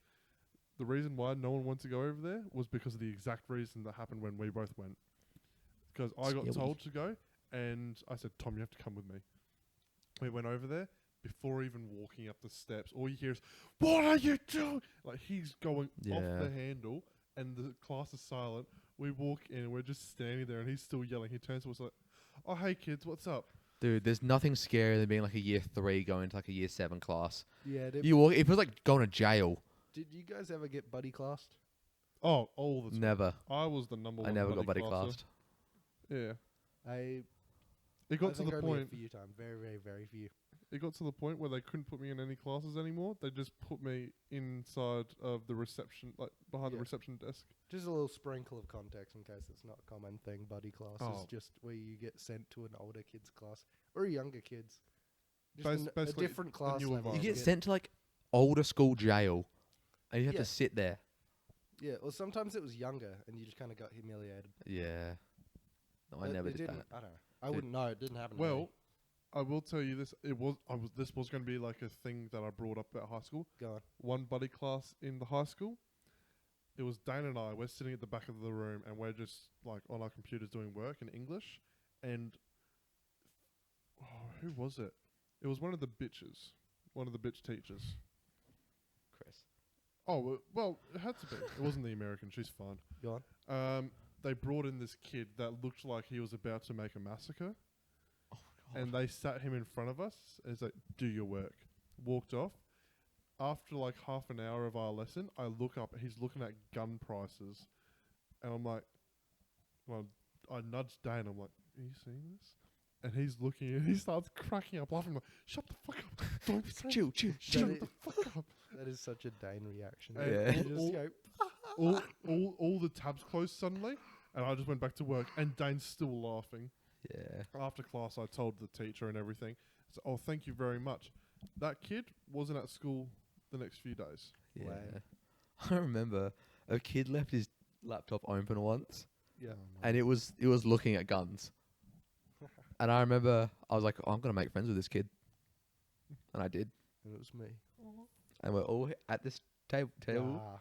the reason why no one wanted to go over there was because of the exact reason that happened when we both went. Because I got Scary. told to go, and I said, Tom, you have to come with me. We went over there. Before even walking up the steps, all you hear is, what are you doing? Like, he's going off Yeah. the handle, and the class is silent. We walk in, and we're just standing there, and he's still yelling. He turns to us like, oh, hey, kids, what's up? Dude, there's nothing scarier than being like a year 3 going to like a year 7 class. Yeah. You walk, it feels like going to jail. Did you guys ever get buddy classed? Oh, all the time. Never. I was the number one. I never got buddy classer. classed. Yeah. I It got to think the only a point. few times. Very, very, very few. it got to the point where they couldn't put me in any classes anymore. They just put me inside of the reception, like behind the reception desk. Just a little sprinkle of context in case it's not a common thing. Buddy class is just where you get sent to an older kid's class or a younger kid's. Just a different class level. You get sent to like older school jail, and you have to sit there. Yeah, well, sometimes it was younger, and you just kind of got humiliated. Yeah. No, I never did that. I don't know. I wouldn't know. It didn't happen to Well, me. I will tell you this. This was going to be like a thing that I brought up at high school. Go on. One buddy class in the high school. It was Dane and I. We're sitting at the back of the room, and we're just like on our computers doing work in English. And who was it? It was one of the bitches, one of the bitch teachers. Chris. Oh well, it had to be. It wasn't the American. She's fine. Go on. They brought in this kid that looked like he was about to make a massacre. Oh, God. And they sat him in front of us. And it's like, do your work. Walked off. After like half an hour of our lesson, I look up. He's looking at gun prices. And I'm like, well, I nudged Dane. I'm like, are you seeing this? And he's looking and he starts cracking up laughing. I'm like, shut the fuck up. Don't say Chill. Shut the fuck up. That is such a Dane reaction. And Yeah. all the tabs closed suddenly. And I just went back to work. And Dane's still laughing. Yeah. After class, I told the teacher and everything. So, oh, thank you very much. That kid wasn't at school the next few days. Yeah. Wow. I remember a kid left his laptop open once, Yeah. and it was looking at guns. And I remember I was like, oh, I'm gonna make friends with this kid, and I did. And it was me. And we're all at this table. Ah.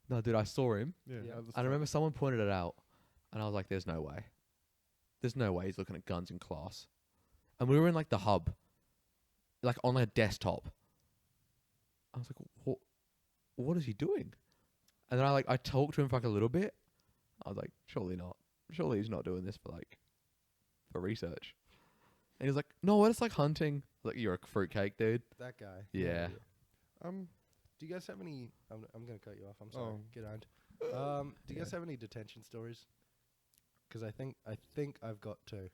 No, dude, I saw him. Yeah. Yeah. at the I start. remember someone pointed it out, and I was like, "There's no way. There's no way he's looking at guns in class." And we were in like the hub, like on a desktop. I was like, "What is he doing?" And then I talked to him for like a little bit. I was like, "Surely not. Surely he's not doing this for research." And he was like, "No, it's like hunting." I was like, "You're a fruitcake, dude." That guy. Yeah. Do you guys have any? I'm going to cut you off. I'm sorry. Oh. Get on. Do you guys have any detention stories? Because I think I've got two.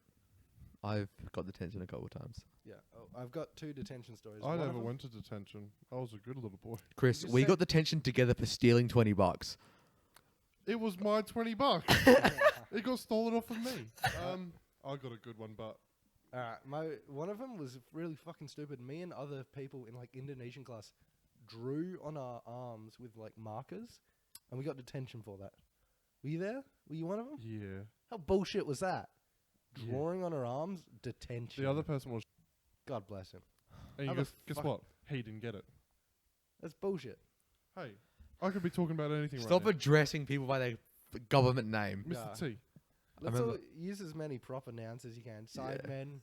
I've got detention a couple of times. Yeah. Oh, I've got two detention stories. I One of never them- went to detention. I was a good little boy. Chris, You we said- got detention together for stealing $20. It was my $20. It got stolen off of me. I got a good one, but one of them was really fucking stupid. Me and other people in like Indonesian class drew on our arms with like markers, and we got detention for that. Were you there? Were you one of them? yeah. How bullshit was that? Yeah. Drawing on our arms, detention. The other person was. God bless him. And How you the guess fuck- what? He didn't get it. That's bullshit. Hey, I could be talking about anything Stop right addressing people by their government name. now. Nah. Mr. T. Let's remember- all use as many proper nouns as you can. Sidemen,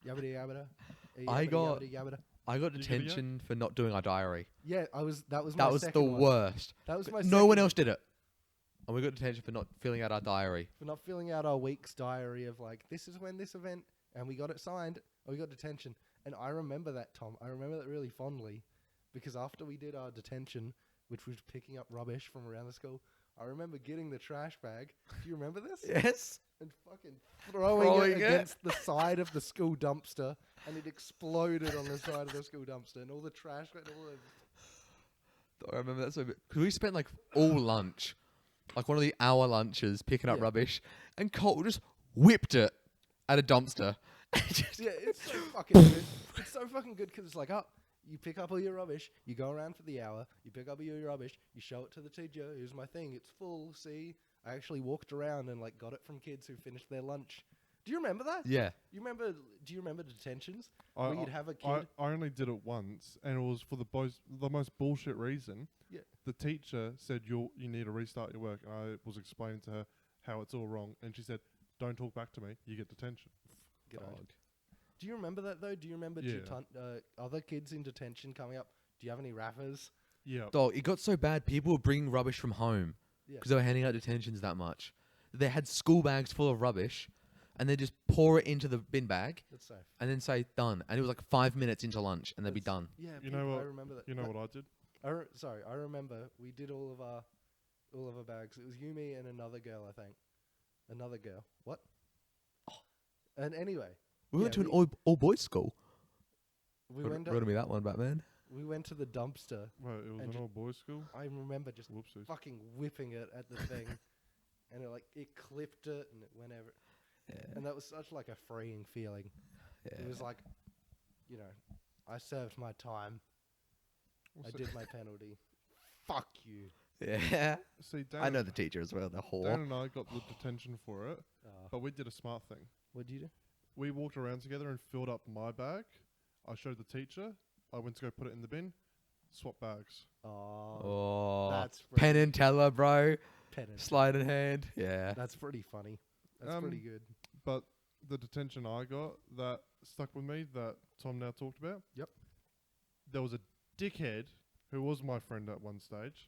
yabba yabba. I got- Yabba. I got You get it yet? detention for not doing our diary. Yeah, That was That my was the second one. worst. That was my. No one second else did it. And we got detention for not filling out our diary. for not filling out our week's diary of like, this is when this event, and we got it signed, or we got detention. And I remember that, Tom. I remember that really fondly, because after we did our detention, which was picking up rubbish from around the school, I remember getting the trash bag. Do you remember this? Yes. And fucking throwing Throwing it it. against the side of the school dumpster, and it exploded on the side of the school dumpster, and all the trash went all over. I remember that so bit. Because we spent like all lunch, like one of the hour lunches, picking up Yeah. rubbish, and Colt just whipped it at a dumpster. Just- Yeah, it's so fucking good. It's so fucking good because it's like, oh, you pick up all your rubbish, you go around for the hour, you pick up all your rubbish, you show it to the teacher. Here's my thing. It's full. See, I actually walked around and like got it from kids who finished their lunch. Do you remember that? yeah. Do you remember detentions I, where you'd have a kid? I only did it once, and it was for the most bullshit reason. Yeah. The teacher said you need to restart your work, and I was explaining to her how it's all wrong, and she said, "Don't talk back to me. You get detention." Get on. Do you remember that though? Do you remember Yeah. other kids in detention coming up? Do you have any rappers? Yeah. Dog, it got so bad, people were bringing rubbish from home Yeah. because they were handing out detentions that much. They had school bags full of rubbish, and they just pour it into the bin bag, That's safe. and then say, done. And it was like 5 minutes into lunch, and they'd be That's- done. Yeah, You know people, what- I remember that. You know Like, what I did? Sorry, I remember we did all of our bags. It was you, me, and another girl, I think. Another girl. What? And anyway, We went Yeah, to an all boys school. We went Riddle me that one, Batman. we went to the dumpster. Wait, it was And an old boys' school? I remember just Whoopsies. fucking whipping it at the thing, and it clipped it and it went over. Yeah. And that was such like a freeing feeling. Yeah. It was like, I served my time. I did my penalty. Fuck you. Yeah. See, Dan, I know the teacher as well, the Dan whore. and I got the detention for it, but we did a smart thing. What did you do? We walked around together and filled up my bag. I showed the teacher. I went to go put it in the bin. Swap bags. Oh. That's Penn and Teller, bro. Penn and Slide in hand. Yeah. That's pretty funny. That's pretty good. But the detention I got that stuck with me that Tom now talked about. Yep. There was a dickhead who was my friend at one stage.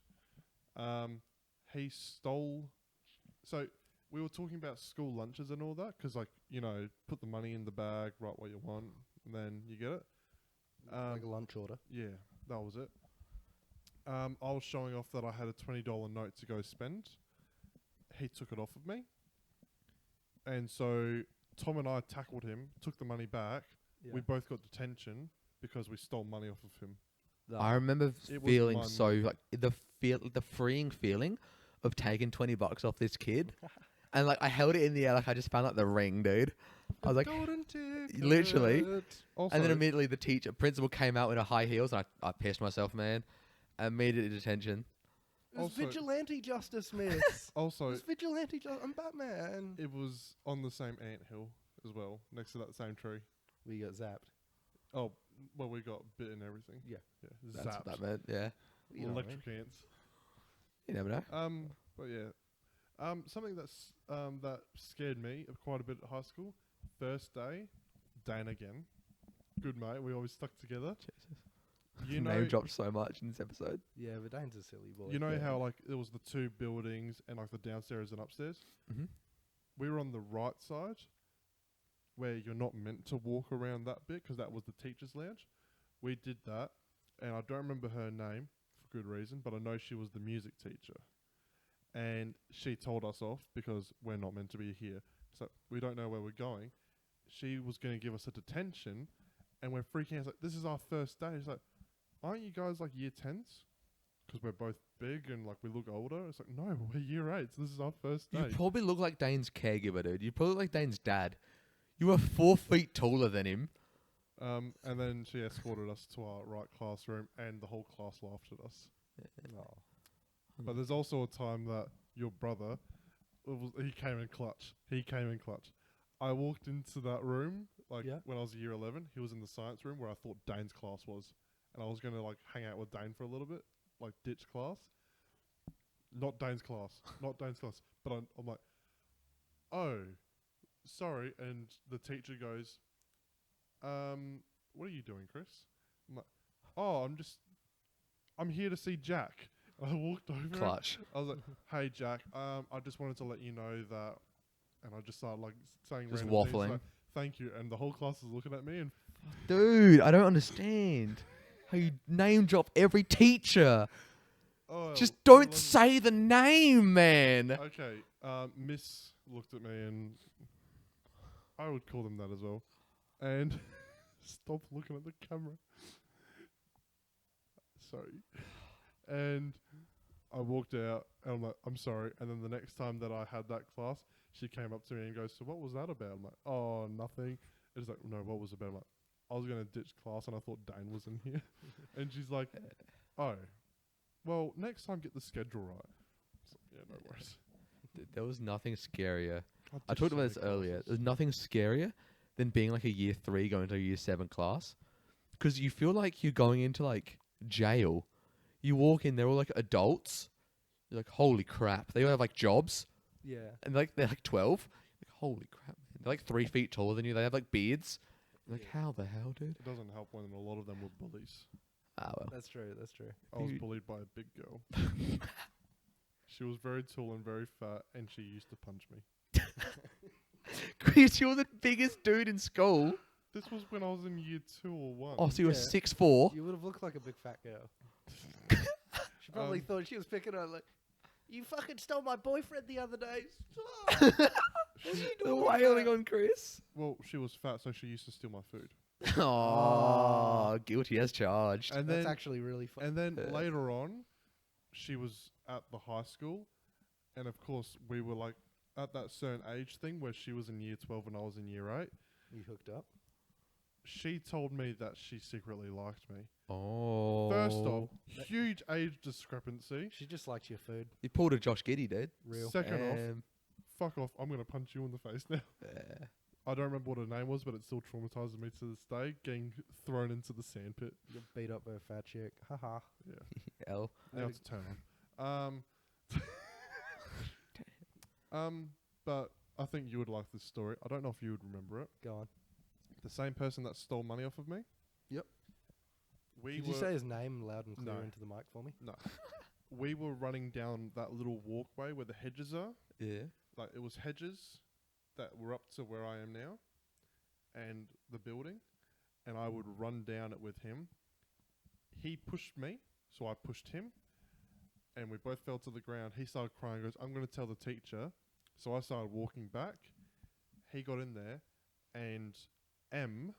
He stole. So we were talking about school lunches and all that because, put the money in the bag, write what you want, and then you get it. Like a lunch order. Yeah, that was it. I was showing off that I had a $20 note to go spend. He took it off of me. And so Tom and I tackled him, took the money back. Yeah. We both got detention because we stole money off of him. I remember It was feeling one- so like the freeing feeling of taking $20 off this kid, and like I held it in the air like I just found like the ring, dude. I was like, Golden ticket. literally. Also, and then immediately the principal came out in a high heels, and I pissed myself, man. Immediate detention. It was Also- vigilante justice, miss. also, It's vigilante justice. I'm Batman. it was on the same anthill as well, next to that same tree. We got zapped. Oh, well, we got bit and everything. Yeah. That's Zapped. what that meant. Yeah. You know what I mean? Electric ants. You never know. But yeah. Something that scared me quite a bit at high school. First day, Dan again. Good mate. We always stuck together. Jesus. You know, Name dropped so much in this episode. Yeah, but Dane's a silly boy. you know Yeah. how like there was the two buildings and like the downstairs and upstairs. Mm-hmm. We were on the right side, where you're not meant to walk around that bit because that was the teachers' lounge. We did that, and I don't remember her name for good reason, but I know she was the music teacher, and she told us off because we're not meant to be here, so we don't know where we're going. She was going to give us a detention, and we're freaking out. It's like, this is our first day. It's like, aren't you guys like year 10s? Because we're both big and like we look older. It's like, no, we're year 8s. This is our first day. You probably look like Dane's caregiver, dude. You probably look like Dane's dad. You were 4 feet taller than him. And then she escorted us to our right classroom, and the whole class laughed at us. Oh. But there's also a time that your brother, he came in clutch. I walked into that room, when I was year 11. He was in the science room where I thought Dane's class was. And I was going to, hang out with Dane for a little bit, ditch class. Not Dane's class. But I'm like, oh, sorry. And the teacher goes, what are you doing, Chris? I'm like, oh, I'm here to see Jack. I walked over. Clutch. I was like, hey, Jack, I just wanted to let you know that. And I just started saying Just random things, waffling. like, thank you. And the whole class is looking at me and Dude, I don't understand how you name drop every teacher. Just don't say the name, man. Okay, Miss looked at me and I would call them that as well. And stop looking at the camera. Sorry. And I walked out and I'm like, I'm sorry. And then the next time that I had that class, she came up to me and goes, so what was that about? I'm like, oh, nothing. It's like, no, what was it about? I'm like, I was going to ditch class and I thought Dane was in here. And she's like, oh, well, next time get the schedule right. So, yeah, no worries. There was nothing scarier. I ditched talked so about many this earlier. classes. There's nothing scarier than being like a year 3 going to a year 7 class. Because you feel like you're going into jail. You walk in, they're all adults. You're like, holy crap. They all have jobs. Yeah. And they're 12. Holy crap, man. They're 3 feet taller than you. They have beards. You're like, how the hell, dude? It doesn't help when a lot of them were bullies. Ah, well. That's true. I was Dude. bullied by a big girl. She was very tall and very fat, and she used to punch me. Chris, you're the biggest dude in school. This was when I was in year 2 or 1. Oh, so you were Yeah. 6'4". You would have looked like a big fat girl. She probably thought she was picking on you fucking stole my boyfriend the other day. Stop. What are you The doing? wailing on Chris. Well, she was fat, so she used to steal my food. Oh, guilty as charged. And That's then actually really fun. and then later on, she was at the high school, and of course we were like at that certain age thing where she was in year 12 and I was in year 8. You hooked up? She told me that she secretly liked me. Oh. First off, huge age discrepancy. She just likes your food. You pulled a Josh Giddey, dude. Real. Second off, fuck off. I'm going to punch you in the face now. Yeah. I don't remember what her name was, but it still traumatizes me to this day. Getting thrown into the sandpit. You beat up a fat chick. Haha. Yeah. L. Now it's a turn on. But I think you would like this story. I don't know if you would remember it. Go on. The same person that stole money off of me. Yep. We Did were you say his name loud and clear No. into the mic for me? no. We were running down that little walkway where the hedges are. Yeah. Like it was hedges that were up to where I am now, and the building, and I would run down it with him. He pushed me, so I pushed him, and we both fell to the ground. He started crying, goes, "I'm going to tell the teacher." So I started walking back. He got in there, and M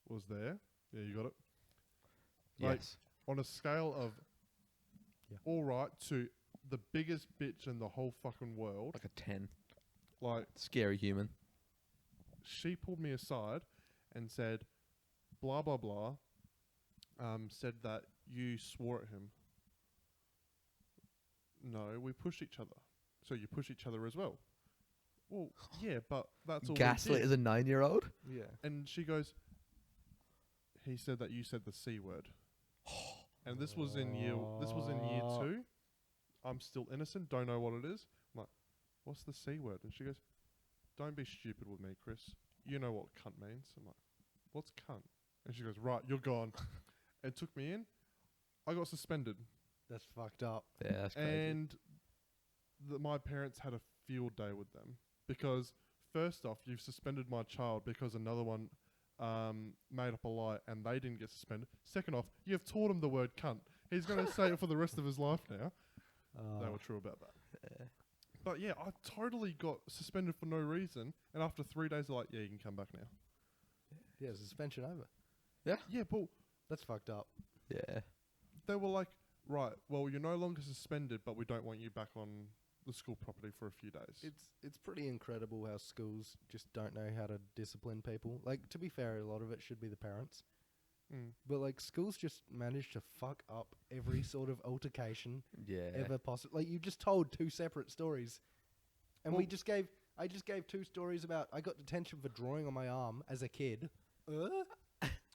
was there. Yeah, you got it. Like, Yes. on a scale of Yeah. all right to the biggest bitch in the whole fucking world, Like a 10. like, Scary human. she pulled me aside and said, blah, blah, blah, said that you swore at him. No, we pushed each other. So you push each other as well. Well, yeah, but that's all we Gaslit did. as a 9-year-old? Yeah. And she goes, he said that you said the C word. And this was in year 2. I'm still innocent, don't know what it is. I'm like, what's the C word? And she goes, don't be stupid with me, Chris. You know what cunt means. I'm like, what's cunt? And she goes, right, you're gone. And took me in. I got suspended. That's fucked up. Yeah, that's crazy. And my parents had a field day with them. Because first off, you've suspended my child because another one made up a lie and they didn't get suspended. Second off, you've taught him the word cunt. He's going to say it for the rest of his life now. They were true about that. Yeah. But yeah, I totally got suspended for no reason. And after 3 days, they're like, yeah, you can come back now. Yeah, suspension over. Yeah, but That's fucked up. Yeah. they were like, right, well, you're no longer suspended, but we don't want you back on the school property for a few days. It's pretty incredible how schools just don't know how to discipline people. Like, to be fair, a lot of it should be the parents. Mm. But, like, schools just manage to fuck up every sort of altercation Yeah. ever possible. Like, you just told 2 separate stories. And Well- I just gave 2 stories about, I got detention for drawing on my arm as a kid.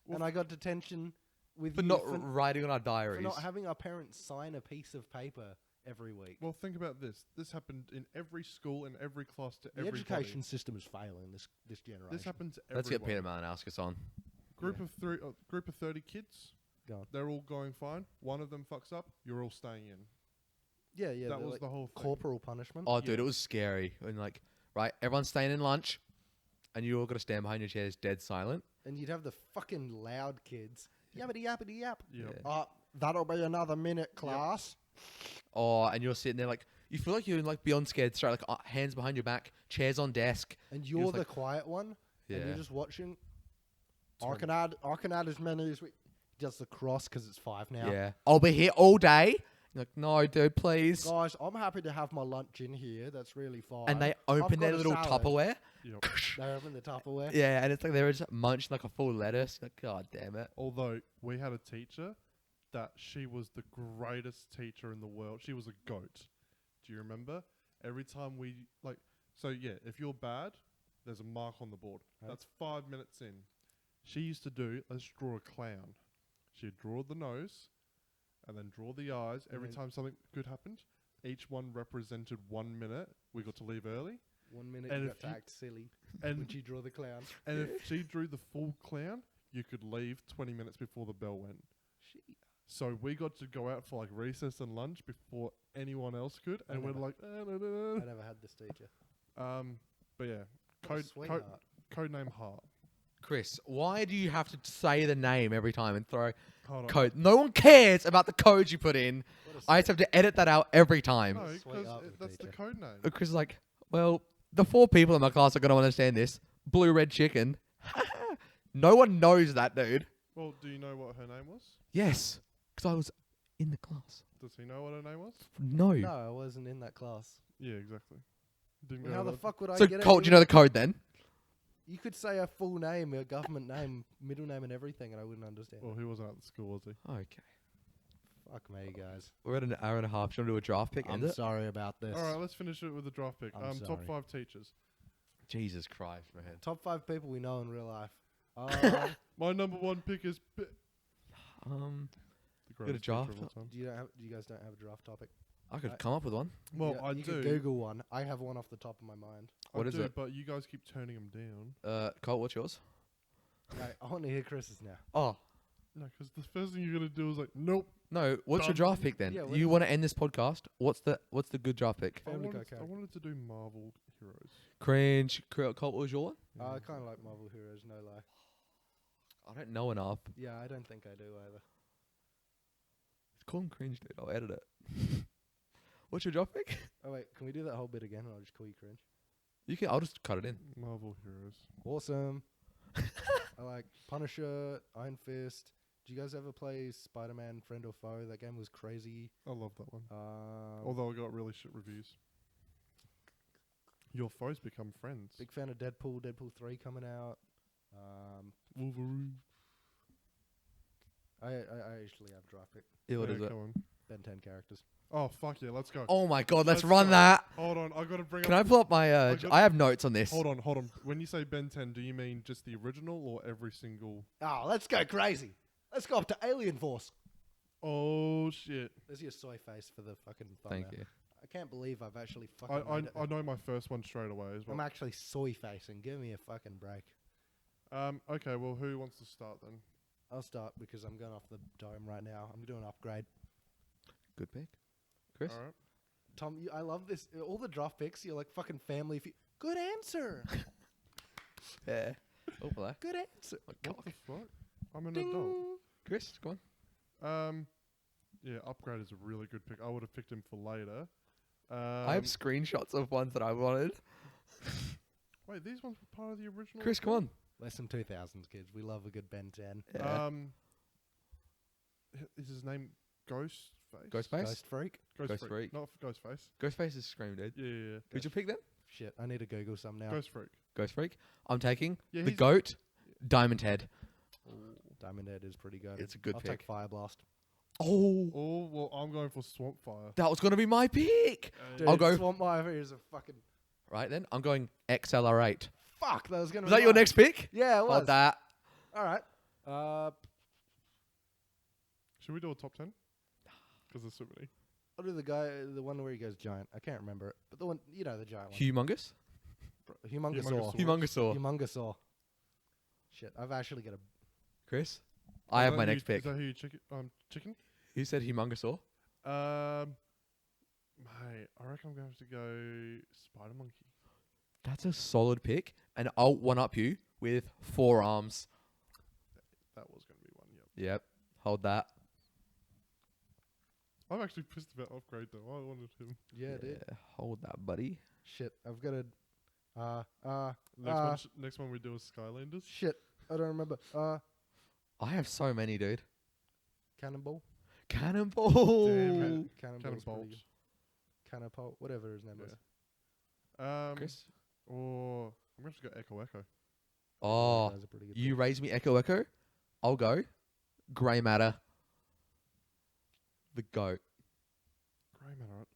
And I got detention with For you not for writing on our for diaries. not having our parents sign a piece of paper every week. Well, think about this. This happened in every school, in every class, to the everybody. education system is failing this generation. This happened to Let's get Peter everyone. Malinowskis on. Group Yeah. of group of 30 kids. Go on. They're all going fine. One of them fucks up. You're all staying in. Yeah, that they're was like the whole thing. corporal punishment. Oh, dude, it was scary. And like, right, everyone's staying in lunch, and you all got to stand behind your chairs, dead silent. And you'd have the fucking loud kids. Yappity yappity yap. Yep. Yeah. That'll be another minute, class. Oh, and you're sitting there like, you feel like you're like beyond scared straight, like hands behind your back, chairs on desk. And You're you're just the like- quiet one. And Yeah. you're just watching. I Tom. can add as many as we. Just the cross because it's 5 now. Yeah. I'll be here all day. You're like, no, dude, please. Guys, I'm happy to have my lunch in here. That's really fine. And they I've open got their a little salad. Tupperware. Yep. They open the Tupperware. Yeah, and it's like they're just munching like a full lettuce. Like, God damn it. Although we had a teacher that she was the greatest teacher in the world. She was a goat. Do you remember? Every time we if you're bad, there's a mark on the board. Right. That's 5 minutes in. She used to do, let's draw a clown. She'd draw the nose and then draw the eyes. And Every then- time something good happened, each one represented 1 minute. We got to leave early. 1 minute And you if got to you- act silly And when you draw the clown. and if she drew the full clown, you could leave 20 minutes before the bell went. So we got to go out for like recess and lunch before anyone else could, I and we're never- like, I never had this teacher. but yeah, What a sweetheart. code name Heart. Chris, why do you have to say the name every time and throw Hold on. code? No one cares about the code you put in. What a I just have to edit that out every time. No, Sweet because art that's the teacher. code name. Chris is like, well, the 4 people in my class are going to understand this. Blue, red chicken. No one knows that, dude. Well, do you know what her name was? Yes, because I was in the class. Does he know what her name was? No. No, I wasn't in that class. Yeah, exactly. Didn't Well, go how the that- fuck would I So, get it? Colt, do you know the code then? You could say a full name, a government name, middle name, and everything, and I wouldn't understand. Well, he wasn't at the school, was he? Okay. Fuck me, guys. We're at an hour and a half. Do you want to do a draft pick? End I'm it? sorry about this. All right, let's finish it with a draft pick. I'm Top sorry. 5 teachers. Jesus Christ, man. Top 5 people we know in real life. My number 1 pick is the Got a greatest draft? teacher of all time. Do you guys don't have a draft topic? I could come up with one. Well, Yeah, I you do. could Google one. I have one off the top of my mind. What I is do, it? But you guys keep turning them down. Colt, what's yours? Right, I want to hear Chris's now. Oh, No, because the first thing you're gonna do is like, nope. no. What's your Done. draft pick then? Yeah, what You is want to end this podcast? What's the good draft pick? Family Guy I character. wanted to do Marvel heroes. Cringe. Colt, what was your one? I kind of like Marvel heroes, no lie. I don't know enough. Yeah, I don't think I do either. Call him cringe, dude. I'll edit it. What's your draft pick? Oh wait, can we do that whole bit again? And I'll just call you cringe. You can. I'll just cut it in. Marvel heroes. Awesome. I like Punisher, Iron Fist. Did you guys ever play Spider-Man Friend or Foe? That game was crazy. I love that one. Although it got really shit reviews. Your foes become friends. big fan of Deadpool. Deadpool 3 coming out. Wolverine. I actually have a draft pick. Yeah, what Yeah, is it? come on. Ben 10 characters. Oh fuck yeah, let's go. Oh my god, let's Let's run go. that. Hold on, I gotta bring Can I up. pull up my? got- I have notes on this. Hold on. When you say Ben 10, do you mean just the original or every single? Oh, let's go crazy. Let's go up to Alien Force. Oh shit! There's your soy face for the fucking Thank thumbnail. you. I can't believe I've actually fucking I made it. I know my first one straight away as well. I'm actually soy facing. Give me a fucking break. Okay, well, who wants to start then? I'll start because I'm going off the dome right now. I'm doing an upgrade. Good pick, Chris. All right. Tom, I love this. All the draft picks, you're like fucking family. Good answer. Yeah. Oh, hello. Good answer. My What cock. the fuck? I'm an Ding. adult. Chris, go on. Yeah, upgrade is a really good pick. I would have picked him for later. I have screenshots of ones that I wanted. Wait, these ones were part of the original. Chris, come on. Less than 2000s, kids. We love a good Ben 10. Yeah. Is his name Ghostface? Ghostface. Ghost Freak. Ghost Freak. Not Ghostface. Ghostface is Scream, dude. Yeah. Who'd you pick then? Shit, I need to Google some now. Ghost Freak. Ghost Freak. I'm taking Yeah, the he's- goat, Diamond Head. Diamond Head is pretty good. It's a good I'll pick. take Fire Blast. Oh, Oh well, I'm going for Swamp Fire. that was gonna be my pick. Dude, I'll go- Swamp Fire is a fucking... Right then, I'm going XLR8. Fuck, that was going to Was that your next pick? Yeah, it was. Hold that. All right. Should we do a top 10? Because there's so many. I'll do the one where he goes giant. I can't remember it. But the one, you know, the giant one. Humongous. Humongosaur. Humongosaur. Humongosaur. Humongosaur. Shit, I've actually got a... Chris, I have my next pick. Is that who you chicken? You said Humongosaur. Mate, I reckon I'm going to have to go Spider Monkey. That's a solid pick, and I'll one up you with 4 arms. That was going to be one, yep. Yep. Hold that. I'm actually pissed about upgrade though. I wanted him. Yeah, dude. Hold that, buddy. Shit, I've got a... Next one we do is Skylanders. Shit, I don't remember. I have so many, dude. Cannonball? Cannonball. Damn it. Cannonball's Cannonbolt. pretty good. Cannonball, whatever his name was. Chris. Or I'm going to have to go Echo. Oh, That was a pretty good you pick. raise me Echo. I'll go Grey Matter. The goat. Grey Matter.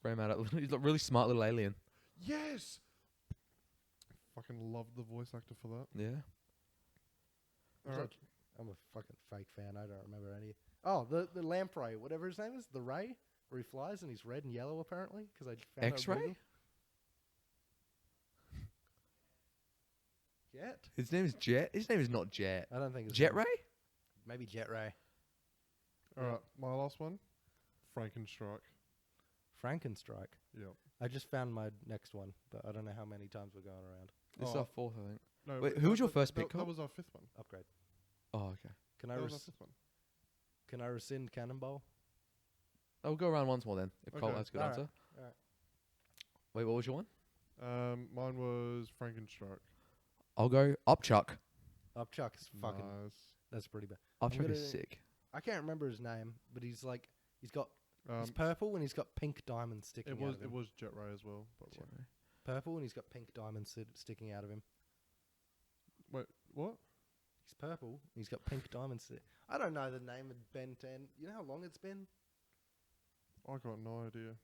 Grey Matter. He's a really smart little alien. Yes. Fucking loved the voice actor for that. Yeah. Alright. I'm a fucking fake fan. I don't remember any. Oh, the lamprey, whatever his name is, the ray, where he flies and he's red and yellow apparently. Because I found out X-ray? Google. Jet? His name is Jet. His name is not Jet. I don't think it's Jet Ray? Maybe Jet Ray. Alright, my last one. Frankenstrike. Frankenstrike. Yep. I just found my next one, but I don't know how many times we're going around. This is Oh. our 4th, I think. No, Wait, but who was your that- first that- pick, That Cole? was our 5th one. Upgrade. Oh, okay. Can I That was our 5th one. can I rescind Cannonball? I'll go around once more then, if Colt Okay. has a good Alright. answer. Alright. Wait, what was your one? Mine was Frankenstrike. I'll go Upchuck. Upchuck is fucking. Nice. That's pretty bad. Upchuck gonna- is sick. I can't remember his name, but he's got he's Um, purple and he's got pink diamonds sticking it out was of him. it was Jet Ray as well. By the way. Purple and he's got pink diamonds sticking out of him. Wait, what? He's purple and he's got pink diamonds. I don't know the name of Ben 10. You know how long it's been? I got no idea.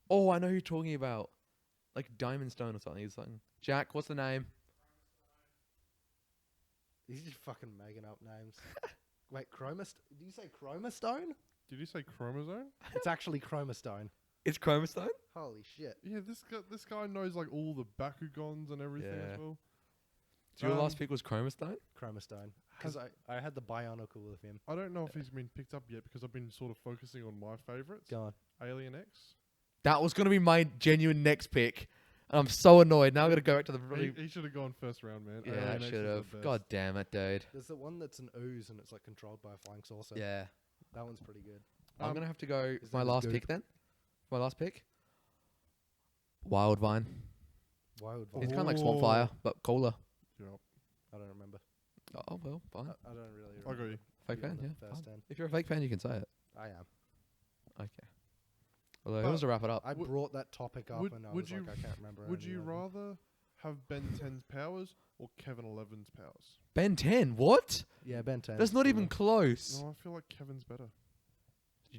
Oh, I know who you're talking about. Like Diamond Stone or something. He's like, Jack, what's the name? He's just fucking making up names. Wait, Did you say Chromastone? Did you say chromosome? It's actually Chromastone. It's Chromastone? Holy shit. Yeah, this guy knows like all the Bakugans and everything Yeah. as well. So your Um, last pick was Chromastone? Chromastone. Because I had the Bionicle with him. I don't know if he's been picked up yet because I've been sort of focusing on my favorites. Go on. Alien X. That was going to be my genuine next pick. I'm so annoyed. Now I'm going to go back to the... He should have gone first round, man. yeah, Alien I X is should the have. best. God damn it, dude. There's the one that's an ooze and it's like controlled by a flying saucer. Yeah. That one's pretty good. I'm going to have to go... his My name is last Goop. pick then? My last pick? Wild Vine. Wild It's Vine. kind of like Swamp Fire, but cooler. Yep. I don't remember. Oh, well, fine. I don't really I got remember. you. Fake fan, beyond yeah. the first fine. 10. If you're a fake fan, you can say it. I am. Okay. Although, But who wants to wrap it up? I Would- brought that topic up would- and I would was you- like, I can't remember. Would any you of them. rather have Ben 10's powers or Kevin 11's powers? Ben 10, what? Yeah, Ben 10. That's not even close. No, I feel like Kevin's better.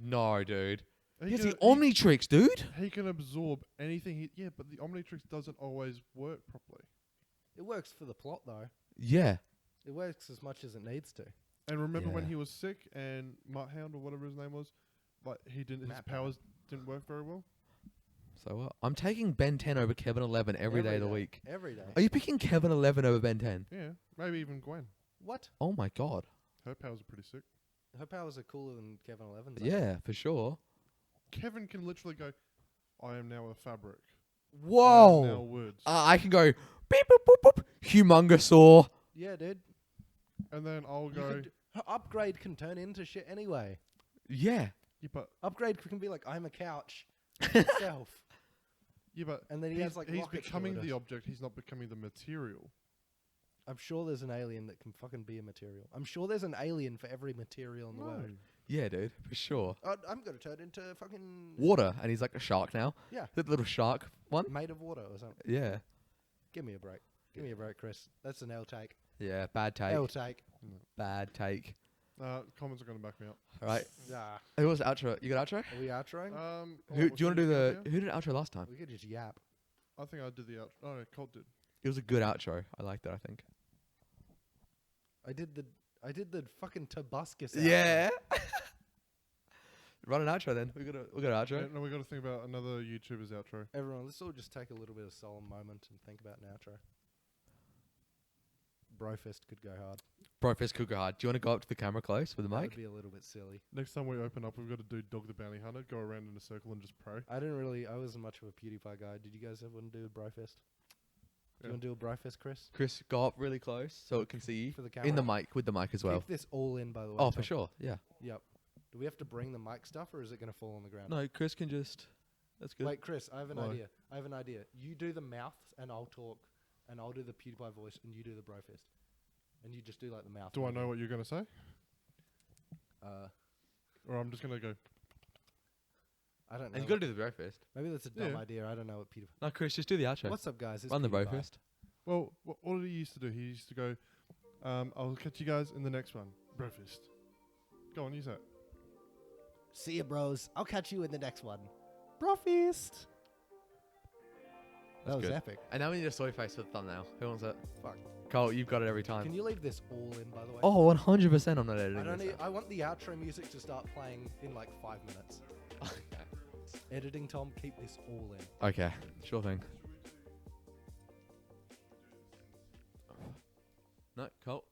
No, dude. He has can- the Omnitrix, dude. He can absorb anything. Yeah, but the Omnitrix doesn't always work properly. It works for the plot though. Yeah. It works as much as it needs to. And remember when Yeah. he was sick and Mutthound or whatever his name was, like his Matt powers didn't work very well. So what? I'm taking Ben 10 over Kevin 11 every day of the week. Every day. Are you picking Kevin 11 over Ben 10? Yeah, maybe even Gwen. What? Oh my god. Her powers are pretty sick. Her powers are cooler than Kevin 11's. Yeah, for sure. Kevin can literally go, I am now a fabric. I am now Whoa. words. I can go beep boop boop boop. Humongousaur. Yeah, dude. And then I'll You go, could her upgrade can turn into shit anyway. Yeah. yeah, but Upgrade can be like, I'm a couch itself. yeah, but And then he he's, has, like, he's rocket becoming the shoulders. object. He's not becoming the material. I'm sure there's an alien that can fucking be a material. I'm sure there's an alien for every material in the world. Yeah, dude, for sure. I'm going to turn into fucking... Water, and he's like a shark now. Yeah. The little shark one. Made of water or something. Yeah. Give me a break. Give me a break, Chris. That's an L take. Yeah, bad take. L take. Bad take. Comments are going to back me up. All right. Ah. Who was the outro? You got outro? Are we outroing? Who do you want to do the? Who did outro last time? We could just yap. I think I did the outro. Oh, no, Colt did. It was a good outro. I liked it. I think. I did the fucking Tobuscus outro. Yeah. Run an outro then. We got an outro. Yeah, no, we got to think about another YouTuber's outro. Everyone, let's all just take a little bit of solemn moment and think about an outro. Brofist could go hard. Brofist could go hard. Do you want to go up to the camera close with the That mic? would be a little bit silly. Next time we open up, we've got to do Dog the Bounty Hunter, go around in a circle and just pray. I wasn't much of a PewDiePie guy. Did you guys ever want to do a Brofist? Do you want to do a Brofist, Chris? Chris, go up really close so it can see you. For the camera? In the mic, with the mic as well. Keep this all in, by the way. Oh, for Tom. sure. Yeah. Yep. Do we have to bring the mic stuff, or is it going to fall on the ground? No, Chris can just. That's good. Wait, Chris, I have an Why? idea. You do the mouth, and I'll talk, and I'll do the PewDiePie voice, and you do the Brofist. And you just do like the mouth. Do I know what you're going to say? Or I'm just going to go, I don't know. And you got to do the Brofist. Maybe that's a dumb Yeah. idea. I don't know what PewDiePie... No, Chris, just do the outro. What's up, guys? It's Run the PewDiePie. Brofist. well, what did he used to do? He used to go, I'll catch you guys in the next one. Breakfast. Go on, use that. See ya, bros. I'll catch you in the next one. Brofist. That was good. epic. And now we need a soy face for the thumbnail. Who wants it? Fuck. Cole, you've got it every time. Can you leave this all in, by the way? Oh, 100%. I'm not editing I don't this. need, I want the outro music to start playing in like 5 minutes. Editing, Tom, keep this all in. Okay, sure thing. No, Cole.